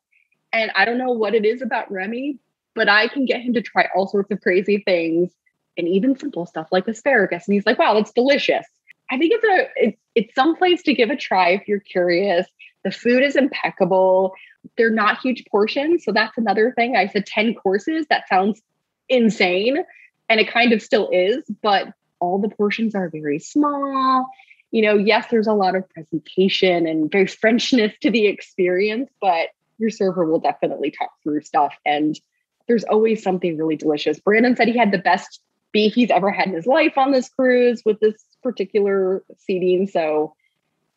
And I don't know what it is about Remy, but I can get him to try all sorts of crazy things and even simple stuff like asparagus. And he's like, wow, that's delicious. I think it's someplace to give a try if you're curious. The food is impeccable. They're not huge portions. So that's another thing. I said 10 courses. That sounds insane. And it kind of still is, but all the portions are very small. You know, yes, there's a lot of presentation and very Frenchness to the experience, but your server will definitely talk through stuff. And there's always something really delicious. Brandon said he had the best beef he's ever had in his life on this cruise with this particular seating. So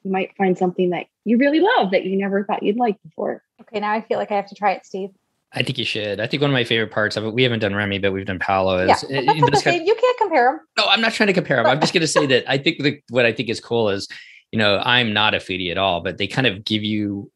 you might find something that you really love that you never thought you'd like before. Okay, now I feel like I have to try it, Steve. I think you should. I think one of my favorite parts of it, we haven't done Remy, but we've done Paolo. You can't compare them. No, I'm not trying to compare them. I'm just going to say that I think what I think is cool is, you know, I'm not a foodie at all, but they kind of give you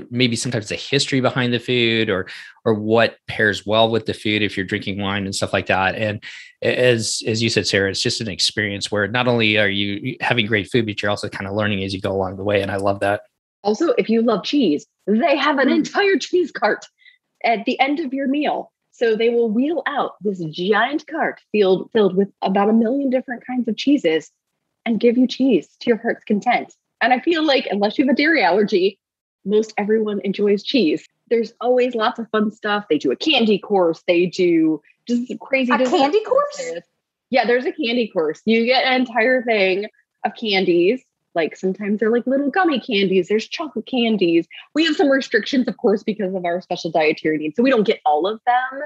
maybe sometimes the history behind the food or what pairs well with the food if you're drinking wine and stuff like that. And as you said, Sarah, it's just an experience where not only are you having great food, but you're also kind of learning as you go along the way. And I love that. Also, if you love cheese, they have an entire cheese cart at the end of your meal. So they will wheel out this giant cart filled with about 1 million different kinds of cheeses and give you cheese to your heart's content. And I feel like unless you have a dairy allergy, most everyone enjoys cheese. There's always lots of fun stuff. They do a candy course. They do just crazy. A candy course? Yeah, there's a candy course. You get an entire thing of candies. Like sometimes they're like little gummy candies. There's chocolate candies. We have some restrictions, of course, because of our special dietary needs. So we don't get all of them,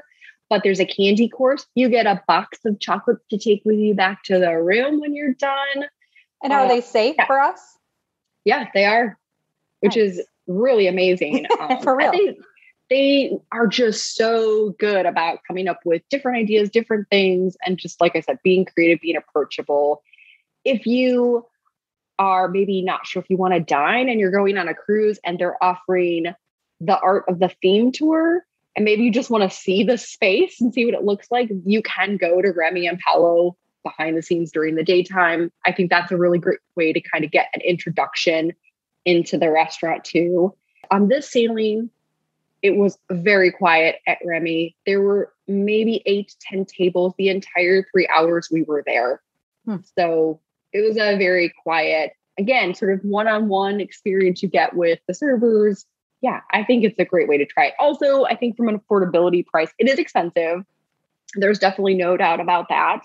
but there's a candy course. You get a box of chocolates to take with you back to the room when you're done. And are they safe for us? Yeah, they are, which is really amazing. For real. They are just so good about coming up with different ideas, different things. And just like I said, being creative, being approachable. If you are maybe not sure if you want to dine and you're going on a cruise and they're offering the Art of the Theme tour, and maybe you just want to see the space and see what it looks like, you can go to Remy and Paolo behind the scenes during the daytime. I think that's a really great way to kind of get an introduction into the restaurant too. On this sailing, it was very quiet at Remy. There were maybe 8 to 10 tables the entire 3 hours we were there. So it was a very quiet, again, sort of one-on-one experience you get with the servers. Yeah, I think it's a great way to try it. Also, I think from an affordability price, it is expensive. There's definitely no doubt about that.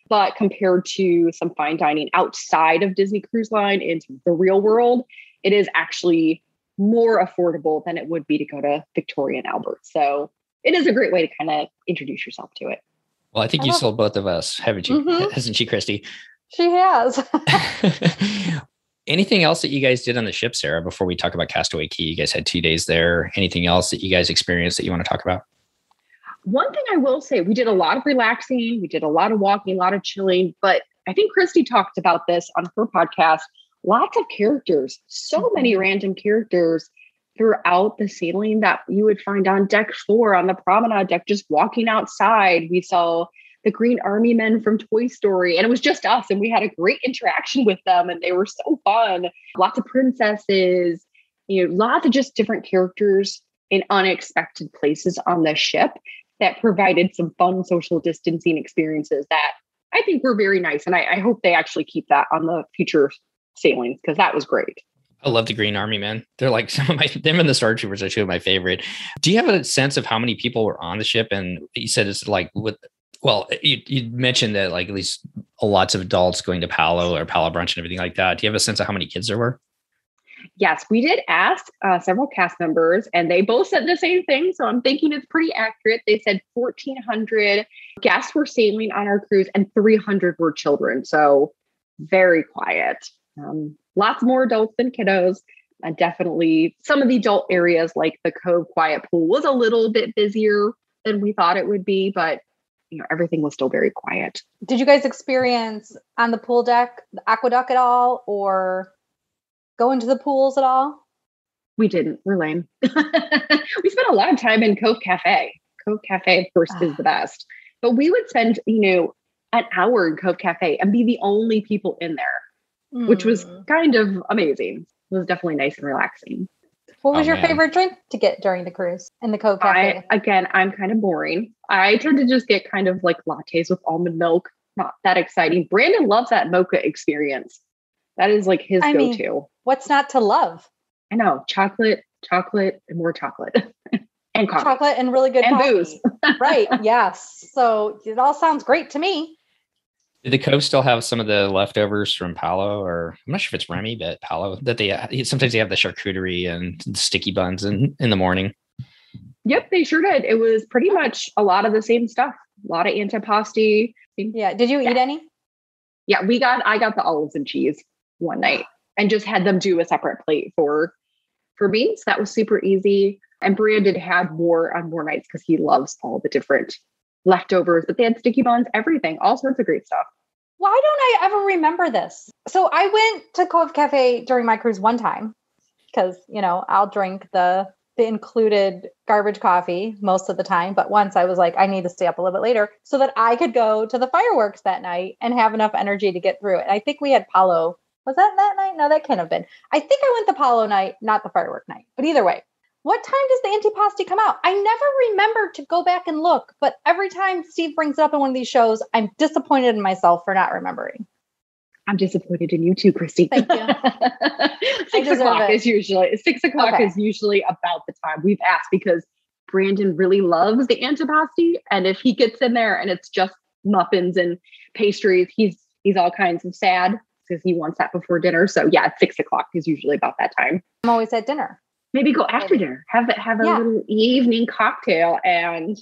But compared to some fine dining outside of Disney Cruise Line into the real world, it is actually more affordable than it would be to go to Victoria and Albert. So it is a great way to kind of introduce yourself to it. Well, I think you sold both of us, haven't you? Hasn't she, Christy? She has. Anything else that you guys did on the ship, Sarah, before we talk about Castaway Cay? You guys had 2 days there. Anything else that you guys experienced that you want to talk about? One thing I will say, we did a lot of relaxing. We did a lot of walking, a lot of chilling. But I think Christy talked about this on her podcast. Lots of characters, so many random characters throughout the sailing that you would find on deck 4, on the promenade deck, just walking outside. We saw the Green Army Men from Toy Story, and it was just us, and we had a great interaction with them, and they were so fun. Lots of princesses, lots of just different characters in unexpected places on the ship that provided some fun social distancing experiences that I think were very nice. And I hope they actually keep that on the future sailings, because that was great. I love the Green Army Men. They're like them and the Star Troopers are 2 of my favorite. Do you have a sense of how many people were on the ship? And you said it's like you mentioned that like at least lots of adults going to Palo or Palo Brunch and everything like that. Do you have a sense of how many kids there were? Yes, we did ask several cast members, and they both said the same thing. So I'm thinking it's pretty accurate. They said 1,400 guests were sailing on our cruise and 300 were children. So very quiet. Lots more adults than kiddos. Definitely some of the adult areas like the Cove Quiet Pool was a little bit busier than we thought it would be, but everything was still very quiet. Did you guys experience on the pool deck, the aqueduct at all, or go into the pools at all? We didn't. We're lame. We spent a lot of time in Cove Cafe. Cove Cafe, of course, is the best. But we would spend, an hour in Cove Cafe and be the only people in there, which was kind of amazing. It was definitely nice and relaxing. What was your favorite drink to get during the cruise in the Cove Cafe? I'm kind of boring. I tend to just get kind of like lattes with almond milk. Not that exciting. Brandon loves that mocha experience. That is like his go-to. What's not to love? I know. Chocolate, and more chocolate. And coffee. Chocolate and really good and coffee. Booze. Right. Yes. So it all sounds great to me. Did the Cove still have some of the leftovers from Palo, or I'm not sure if it's Remy, but Palo, that sometimes they have the charcuterie and the sticky buns in the morning? Yep, they sure did. It was pretty much a lot of the same stuff. A lot of antipasti. Yeah. Did you eat any? Yeah, I got the olives and cheese one night and just had them do a separate plate for me. So that was super easy. And Brandon had more on more nights because he loves all the different leftovers, but they had sticky buns, everything, all sorts of great stuff. Why don't I ever remember this? So I went to Cove Cafe during my cruise one time because, I'll drink the included garbage coffee most of the time. But once I was like, I need to stay up a little bit later so that I could go to the fireworks that night and have enough energy to get through it. And I think we had Palo. Was that night? No, that can't have been. I think I went the Palo night, not the firework night. But either way, what time does the antipasti come out? I never remember to go back and look, but every time Steve brings it up in one of these shows, I'm disappointed in myself for not remembering. I'm disappointed in you too, Christy. Thank you. 6 o'clock is usually about the time we've asked, because Brandon really loves the antipasti. And if he gets in there and it's just muffins and pastries, he's all kinds of sad because he wants that before dinner. So yeah, 6 o'clock is usually about that time. I'm always at dinner. Maybe go after dinner, have a little evening cocktail, and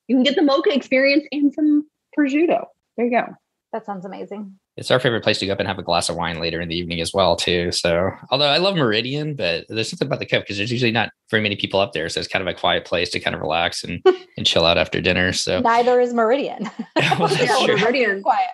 you can get the mocha experience and some prosciutto. There you go. That sounds amazing. It's our favorite place to go up and have a glass of wine later in the evening as well, too. So, although I love Meridian, but there's something about the Cove because there's usually not very many people up there. So it's kind of a quiet place to kind of relax and chill out after dinner. So neither is Meridian. Well, that's true. Meridian. Quiet.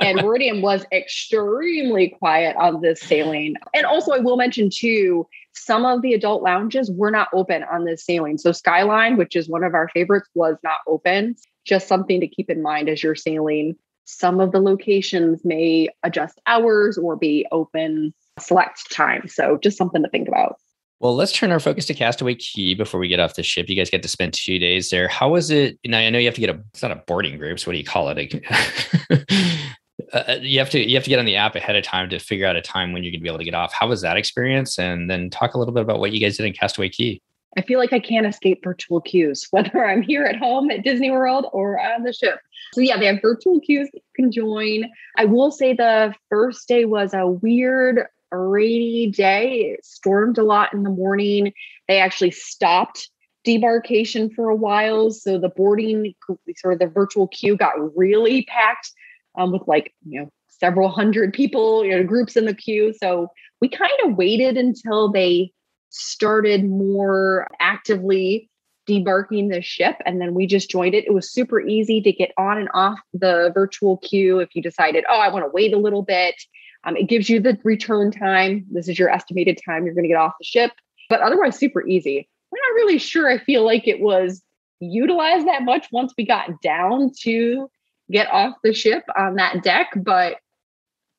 And Meridian was extremely quiet on this sailing. And also, I will mention too, some of the adult lounges were not open on this sailing. So Skyline, which is one of our favorites, was not open. Just something to keep in mind as you're sailing. Some of the locations may adjust hours or be open select time. So just something to think about. Well, let's turn our focus to Castaway Cay before we get off the ship. You guys get to spend 2 days there. How was it? Now, I know you have to get it's not a boarding group. So what do you call it? You have to get on the app ahead of time to figure out a time when you're going to be able to get off. How was that experience? And then talk a little bit about what you guys did in Castaway Cay. I feel like I can't escape virtual queues, whether I'm here at home at Disney World or on the ship. So yeah, they have virtual queues that you can join. I will say the first day was a weird, rainy day. It stormed a lot in the morning. They actually stopped debarkation for a while. So the boarding, sort of the virtual queue got really packed with several hundred people, groups in the queue. So we kind of waited until they started more actively debarking the ship. And then we just joined it. It was super easy to get on and off the virtual queue. If you decided, I want to wait a little bit, it gives you the return time. This is your estimated time you're going to get off the ship, but otherwise super easy. We're not really sure. I feel like it was utilized that much once we got down to get off the ship on that deck, but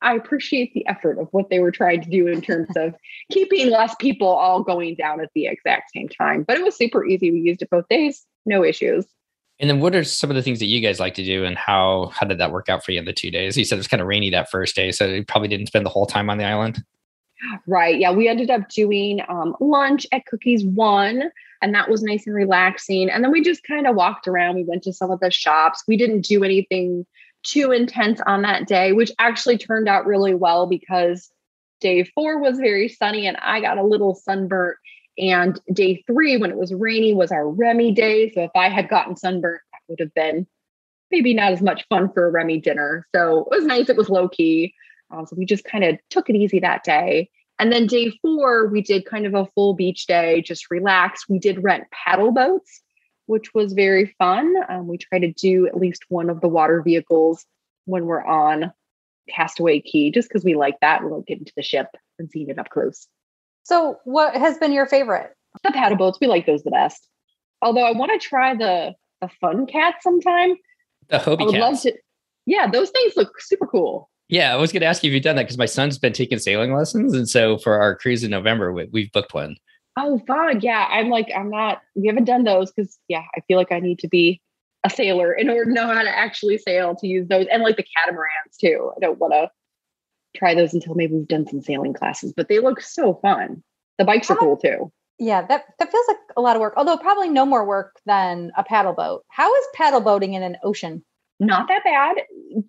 I appreciate the effort of what they were trying to do in terms of keeping less people all going down at the exact same time. But it was super easy. We used it both days, no issues. And then what are some of the things that you guys like to do and how did that work out for you in the 2 days? You said it was kind of rainy that first day, so you probably didn't spend the whole time on the island. Right. Yeah. We ended up doing lunch at Cookies One, and that was nice and relaxing. And then we just kind of walked around. We went to some of the shops. We didn't do anything too intense on that day, which actually turned out really well because day 4 was very sunny and I got a little sunburnt. And day 3, when it was rainy, was our Remy day. So if I had gotten sunburnt, that would have been maybe not as much fun for a Remy dinner. So it was nice. It was low key. So we just kind of took it easy that day. And then day 4, we did kind of a full beach day, just relaxed. We did rent paddle boats, which was very fun. We try to do at least one of the water vehicles when we're on Castaway Cay, just because we like that. We like getting to the ship and seeing it up close. So what has been your favorite? The paddle boats. We like those the best. Although I want to try the Fun Cat sometime. The Hobie Cats. Love to. Yeah, those things look super cool. Yeah, I was going to ask you if you've done that because my son's been taking sailing lessons. And so for our cruise in November, we've booked one. Oh, fun. Yeah. We haven't done those because, I feel like I need to be a sailor in order to know how to actually sail to use those. And like the catamarans too. I don't want to try those until maybe we've done some sailing classes, but they look so fun. The bikes are cool too. Yeah, that feels like a lot of work, although probably no more work than a paddle boat. How is paddle boating in an ocean? Not that bad.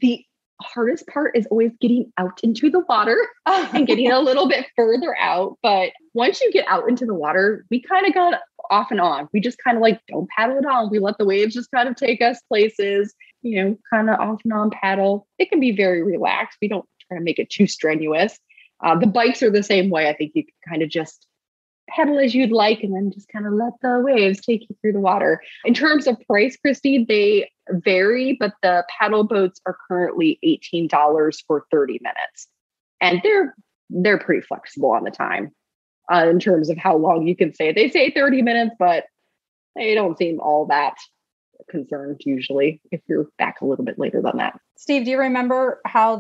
The hardest part is always getting out into the water and getting a little bit further out. But once you get out into the water, we kind of got off and on. We just kind of don't paddle at all. We let the waves just kind of take us places, kind of off and on paddle. It can be very relaxed. We don't try to make it too strenuous. The bikes are the same way. I think you can kind of just pedal as you'd like and then just kind of let the waves take you through the water. In terms of price, Christy, they vary, but the paddle boats are currently $18 for 30 minutes. And they're pretty flexible on the time in terms of how long you can stay. They say 30 minutes, but they don't seem all that concerned usually if you're back a little bit later than that. Steve, do you remember how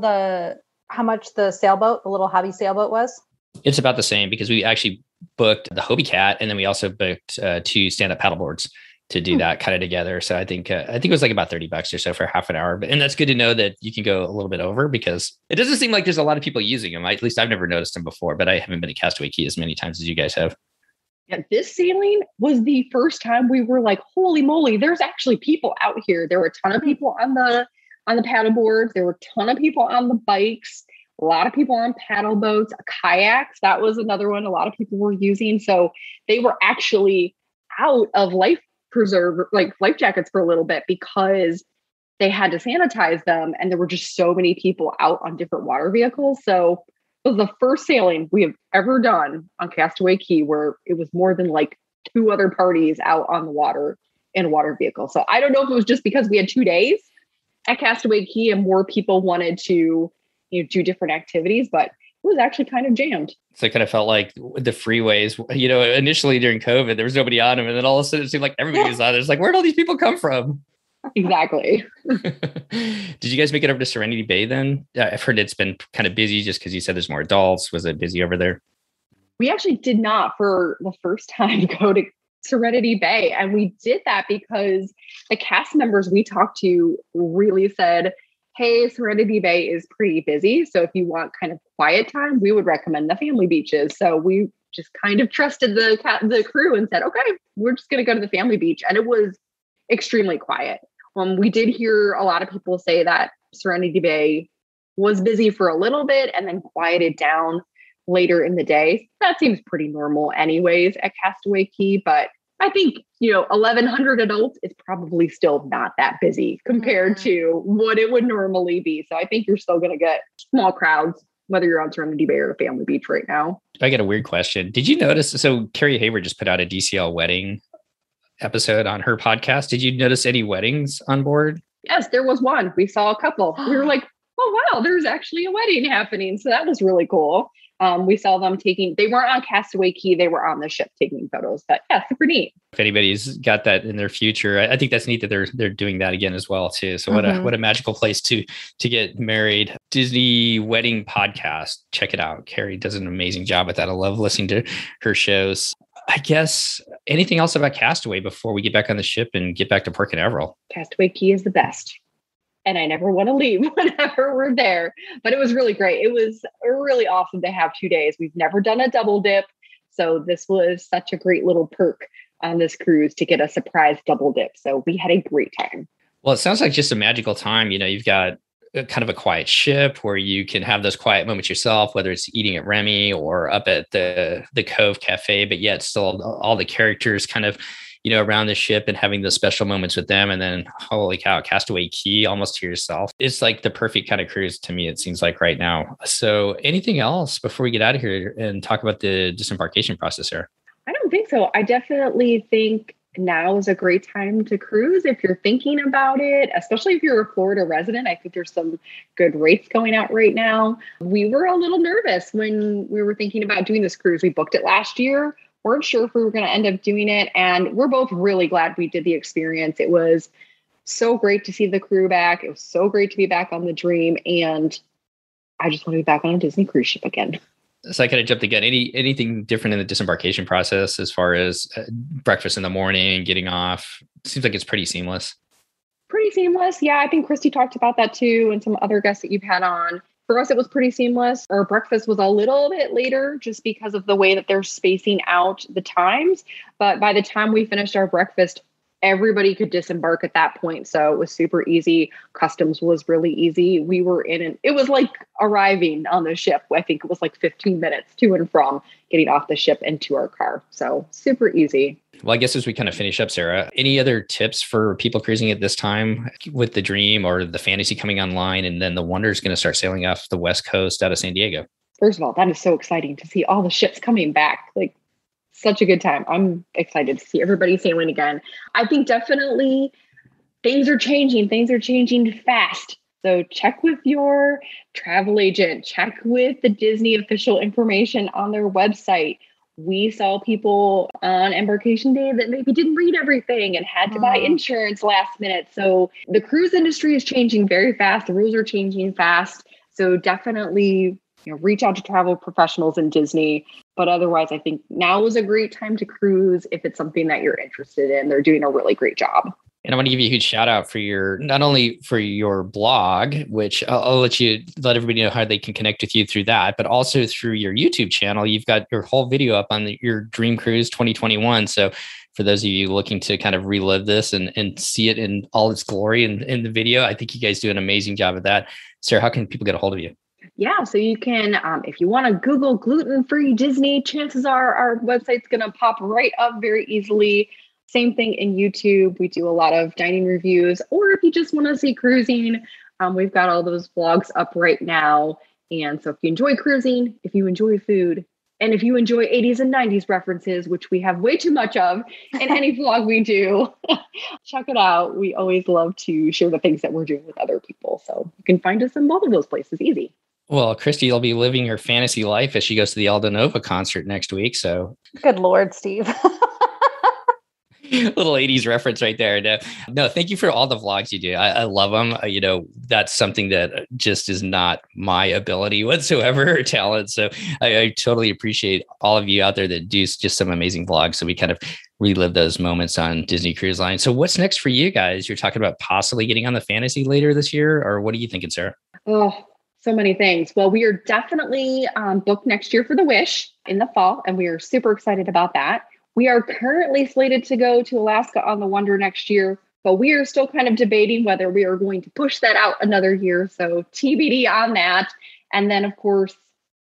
much the sailboat, the little hobby sailboat was? It's about the same because we actually booked the Hobie Cat and then we also booked 2 stand-up paddle boards to do that kind of together. So I think it was like about $30 or so for half an hour. And that's good to know that you can go a little bit over because it doesn't seem like there's a lot of people using them. At least I've never noticed them before, but I haven't been to Castaway Cay as many times as you guys have. Yeah, this sailing was the first time we were like, holy moly, there's actually people out here. There were a ton of people on the paddle boards. There were a ton of people on the bikes. A lot of people on paddle boats, kayaks. That was another one a lot of people were using. So they were actually out of life jackets for a little bit because they had to sanitize them. And there were just so many people out on different water vehicles. So it was the first sailing we have ever done on Castaway Cay where it was more than 2 other parties out on the water in a water vehicle. So I don't know if it was just because we had 2 days at Castaway Cay, and more people wanted to, do different activities, but it was actually kind of jammed. So it kind of felt like the freeways, initially during COVID, there was nobody on them. And then all of a sudden it seemed like everybody was on it. It's like, where'd all these people come from? Exactly. Did you guys make it over to Serenity Bay then? I've heard it's been kind of busy just because you said there's more adults. Was it busy over there? We actually did not, for the first time, go to Serenity Bay. And we did that because the cast members we talked to really said, hey, Serenity Bay is pretty busy. So if you want kind of quiet time, we would recommend the family beaches. So we just kind of trusted the crew and said, okay, we're just going to go to the family beach. And it was extremely quiet. We did hear a lot of people say that Serenity Bay was busy for a little bit and then quieted down later in the day. That seems pretty normal anyways at Castaway Cay, but I think, 1,100 adults is probably still not that busy compared to what it would normally be. So I think you're still going to get small crowds, whether you're on Serenity Bay or the family beach right now. I got a weird question. Did you notice? So Carrie Hayward just put out a DCL wedding episode on her podcast. Did you notice any weddings on board? Yes, there was one. We saw a couple. We were like, oh, wow, there's actually a wedding happening. So that was really cool. We saw them they weren't on Castaway Cay, they were on the ship taking photos, but yeah, super neat. If anybody's got that in their future, I think that's neat that they're doing that again as well too. So what a magical place to get married. Disney Wedding Podcast. Check it out. Carrie does an amazing job with that. I love listening to her shows. I guess anything else about Castaway before we get back on the ship and get back to Port Canaveral? Castaway Cay is the best. And I never want to leave whenever we're there. But it was really great. It was really awesome to have 2 days. We've never done a double dip. So this was such a great little perk on this cruise to get a surprise double dip. So we had a great time. Well, it sounds like just a magical time. You've got kind of a quiet ship where you can have those quiet moments yourself, whether it's eating at Remy or up at the Cove Cafe, but yet still all the characters kind of around the ship and having those special moments with them. And then, holy cow, Castaway Cay almost to yourself. It's like the perfect kind of cruise to me, it seems like right now. So anything else before we get out of here and talk about the disembarkation process here? I don't think so. I definitely think now is a great time to cruise if you're thinking about it, especially if you're a Florida resident. I think there's some good rates going out right now. We were a little nervous when we were thinking about doing this cruise. We booked it last year. Weren't sure if we were going to end up doing it. And we're both really glad we did the experience. It was so great to see the crew back. It was so great to be back on the Dream. And I just want to be back on a Disney cruise ship again. So I kind of jumped again. Anything different in the disembarkation process as far as breakfast in the morning, getting off? Seems like it's pretty seamless. Pretty seamless. Yeah, I think Christy talked about that too. And some other guests that you've had on. For us, it was pretty seamless. Our breakfast was a little bit later just because of the way that they're spacing out the times. But by the time we finished our breakfast, everybody could disembark at that point. So it was super easy. Customs was really easy. We were it was like arriving on the ship. I think it was like 15 minutes to and from getting off the ship and to our car. So super easy. Well, I guess as we kind of finish up, Sarah, any other tips for people cruising at this time with the Dream or the Fantasy coming online, and then the Wonder is going to start sailing off the West Coast out of San Diego? First of all, that is so exciting to see all the ships coming back. Like, such a good time. I'm excited to see everybody sailing again. I think definitely things are changing. Things are changing fast. So check with your travel agent, check with the Disney official information on their website. We saw people on embarkation day that maybe didn't read everything and had to buy insurance last minute. So the cruise industry is changing very fast. The rules are changing fast. So definitely, reach out to travel professionals in Disney. But otherwise, I think now is a great time to cruise if it's something that you're interested in. They're doing a really great job. And I want to give you a huge shout out for not only for your blog, which I'll let everybody know how they can connect with you through that, but also through your YouTube channel. You've got your whole video up on your Dream Cruise 2021. So for those of you looking to kind of relive this and see it in all its glory in the video, I think you guys do an amazing job of that. Sarah, how can people get a hold of you? Yeah, so you can, if you want to Google gluten-free Disney, chances are our website's going to pop right up very easily. Same thing in YouTube. We do a lot of dining reviews, or if you just want to see cruising, we've got all those vlogs up right now. And so if you enjoy cruising, if you enjoy food, And if you enjoy 80s and 90s references, which we have way too much of in any vlog we do, check it out. We always love to share the things that we're doing with other people. So you can find us in both of those places easy. Well, Christy will be living her fantasy life as she goes to the Aldo Nova concert next week. So good Lord, Steve. Little 80s reference right there. No, thank you for all the vlogs you do. I love them. That's something that just is not my ability whatsoever or talent. So I totally appreciate all of you out there that do just some amazing vlogs. So we kind of relive those moments on Disney Cruise Line. So what's next for you guys? You're talking about possibly getting on the Fantasy later this year, or what are you thinking, Sarah? Oh, so many things. Well, we are definitely booked next year for the Wish in the fall, and we are super excited about that. We are currently slated to go to Alaska on the Wonder next year, but we are still kind of debating whether we are going to push that out another year. So TBD on that. And then, of course,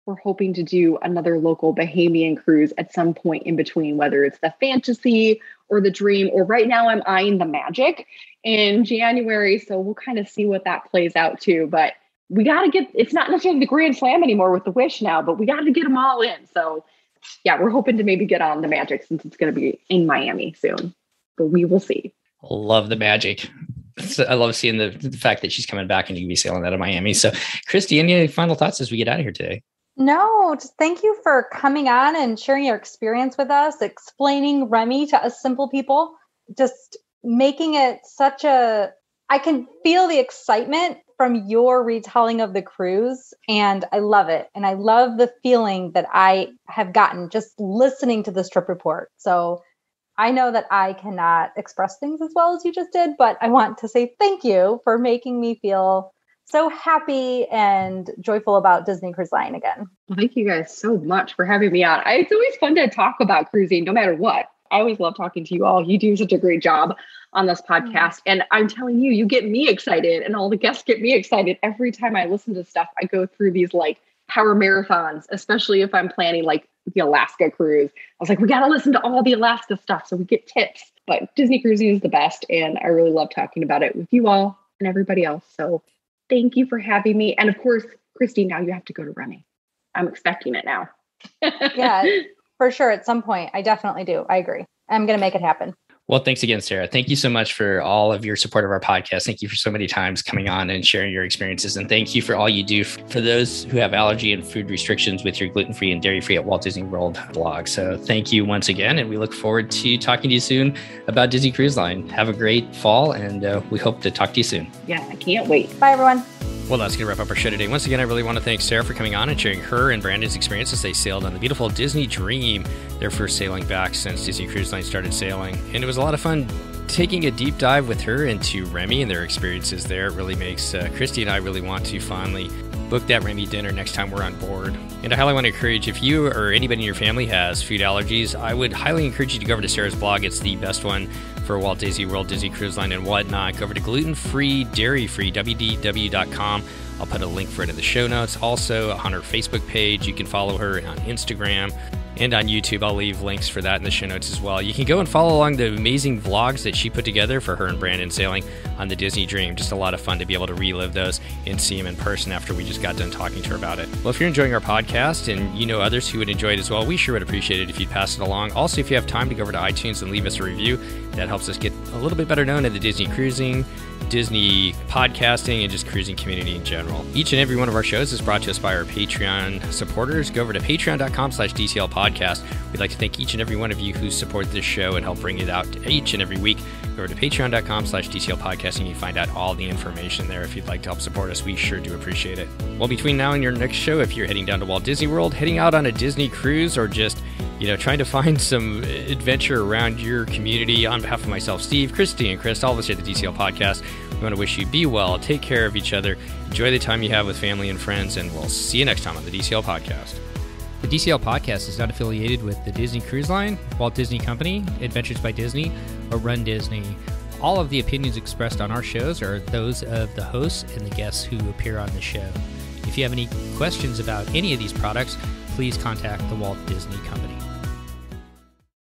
we're hoping to do another local Bahamian cruise at some point in between, whether it's the Fantasy or the Dream, or right now I'm eyeing the Magic in January. So we'll kind of see what that plays out too. But we got to it's not necessarily the Grand Slam anymore with the Wish now, but we got to get them all in. So yeah, we're hoping to maybe get on the Magic since it's going to be in Miami soon, but we will see. Love the Magic. I love seeing the fact that she's coming back and you can be sailing out of Miami. So Christy, any final thoughts as we get out of here today? No, just thank you for coming on and sharing your experience with us, explaining Remy to us simple people, just making it I can feel the excitement from your retelling of the cruise, and I love it. And I love the feeling that I have gotten just listening to this trip report. So I know that I cannot express things as well as you just did, but I want to say thank you for making me feel so happy and joyful about Disney Cruise Line again. Well, thank you guys so much for having me on. It's always fun to talk about cruising, no matter what. I always love talking to you all. You do such a great job on this podcast. And I'm telling you, you get me excited and all the guests get me excited. Every time I listen to stuff, I go through these like power marathons, especially if I'm planning like the Alaska cruise. I was like, we got to listen to all the Alaska stuff so we get tips. But Disney cruising is the best. And I really love talking about it with you all and everybody else. So thank you for having me. And of course, Christy, now you have to go to Remy. I'm expecting it now. Yeah, for sure. At some point. I definitely do. I agree. I'm going to make it happen. Well, thanks again, Sarah. Thank you so much for all of your support of our podcast. Thank you for so many times coming on and sharing your experiences. And thank you for all you do for those who have allergy and food restrictions with your gluten-free and dairy-free at Walt Disney World blog. So thank you once again. And we look forward to talking to you soon about Disney Cruise Line. Have a great fall, and we hope to talk to you soon. Yeah, I can't wait. Bye, everyone. Well, that's going to wrap up our show today. Once again, I really want to thank Sarah for coming on and sharing her and Brandon's experience as they sailed on the beautiful Disney Dream, their first sailing back since Disney Cruise Line started sailing. And it was a lot of fun taking a deep dive with her into Remy and their experiences there. It really makes Christy and I really want to finally book that Remy dinner next time we're on board. And I highly want to encourage, if you or anybody in your family has food allergies, I would highly encourage you to go over to Sarah's blog. It's the best one for Walt Disney World, Disney Cruise Line, and whatnot. Go over to gluten-free, dairy-free, wdw.com. I'll put a link for it in the show notes. Also, on her Facebook page, you can follow her on Instagram and on YouTube. I'll leave links for that in the show notes as well. You can go and follow along the amazing vlogs that she put together for her and Brandon sailing on the Disney Dream. Just a lot of fun to be able to relive those and see them in person after we just got done talking to her about it. Well, if you're enjoying our podcast and you know others who would enjoy it as well, we sure would appreciate it if you'd pass it along. Also, if you have time to go over to iTunes and leave us a review, that helps us get a little bit better known in the Disney cruising, Disney podcasting, and just cruising community in general. Each and every one of our shows is brought to us by our Patreon supporters. Go over to patreon.com/DCL podcast. We'd like to thank each and every one of you who support this show and help bring it out each and every week. Go over to patreon.com/DCL podcast and you can find out all the information there if you'd like to help support us. We sure do appreciate it. Well, between now and your next show, if you're heading down to Walt Disney World, heading out on a Disney cruise, or just trying to find some adventure around your community, on behalf of myself, Steve, Christy, and Chris, all of us here at the DCL Podcast, we want to wish you be well, take care of each other, enjoy the time you have with family and friends, and we'll see you next time on the DCL Podcast. The DCL Podcast is not affiliated with the Disney Cruise Line, Walt Disney Company, Adventures by Disney, or Run Disney. All of the opinions expressed on our shows are those of the hosts and the guests who appear on the show. If you have any questions about any of these products, please contact the Walt Disney Company.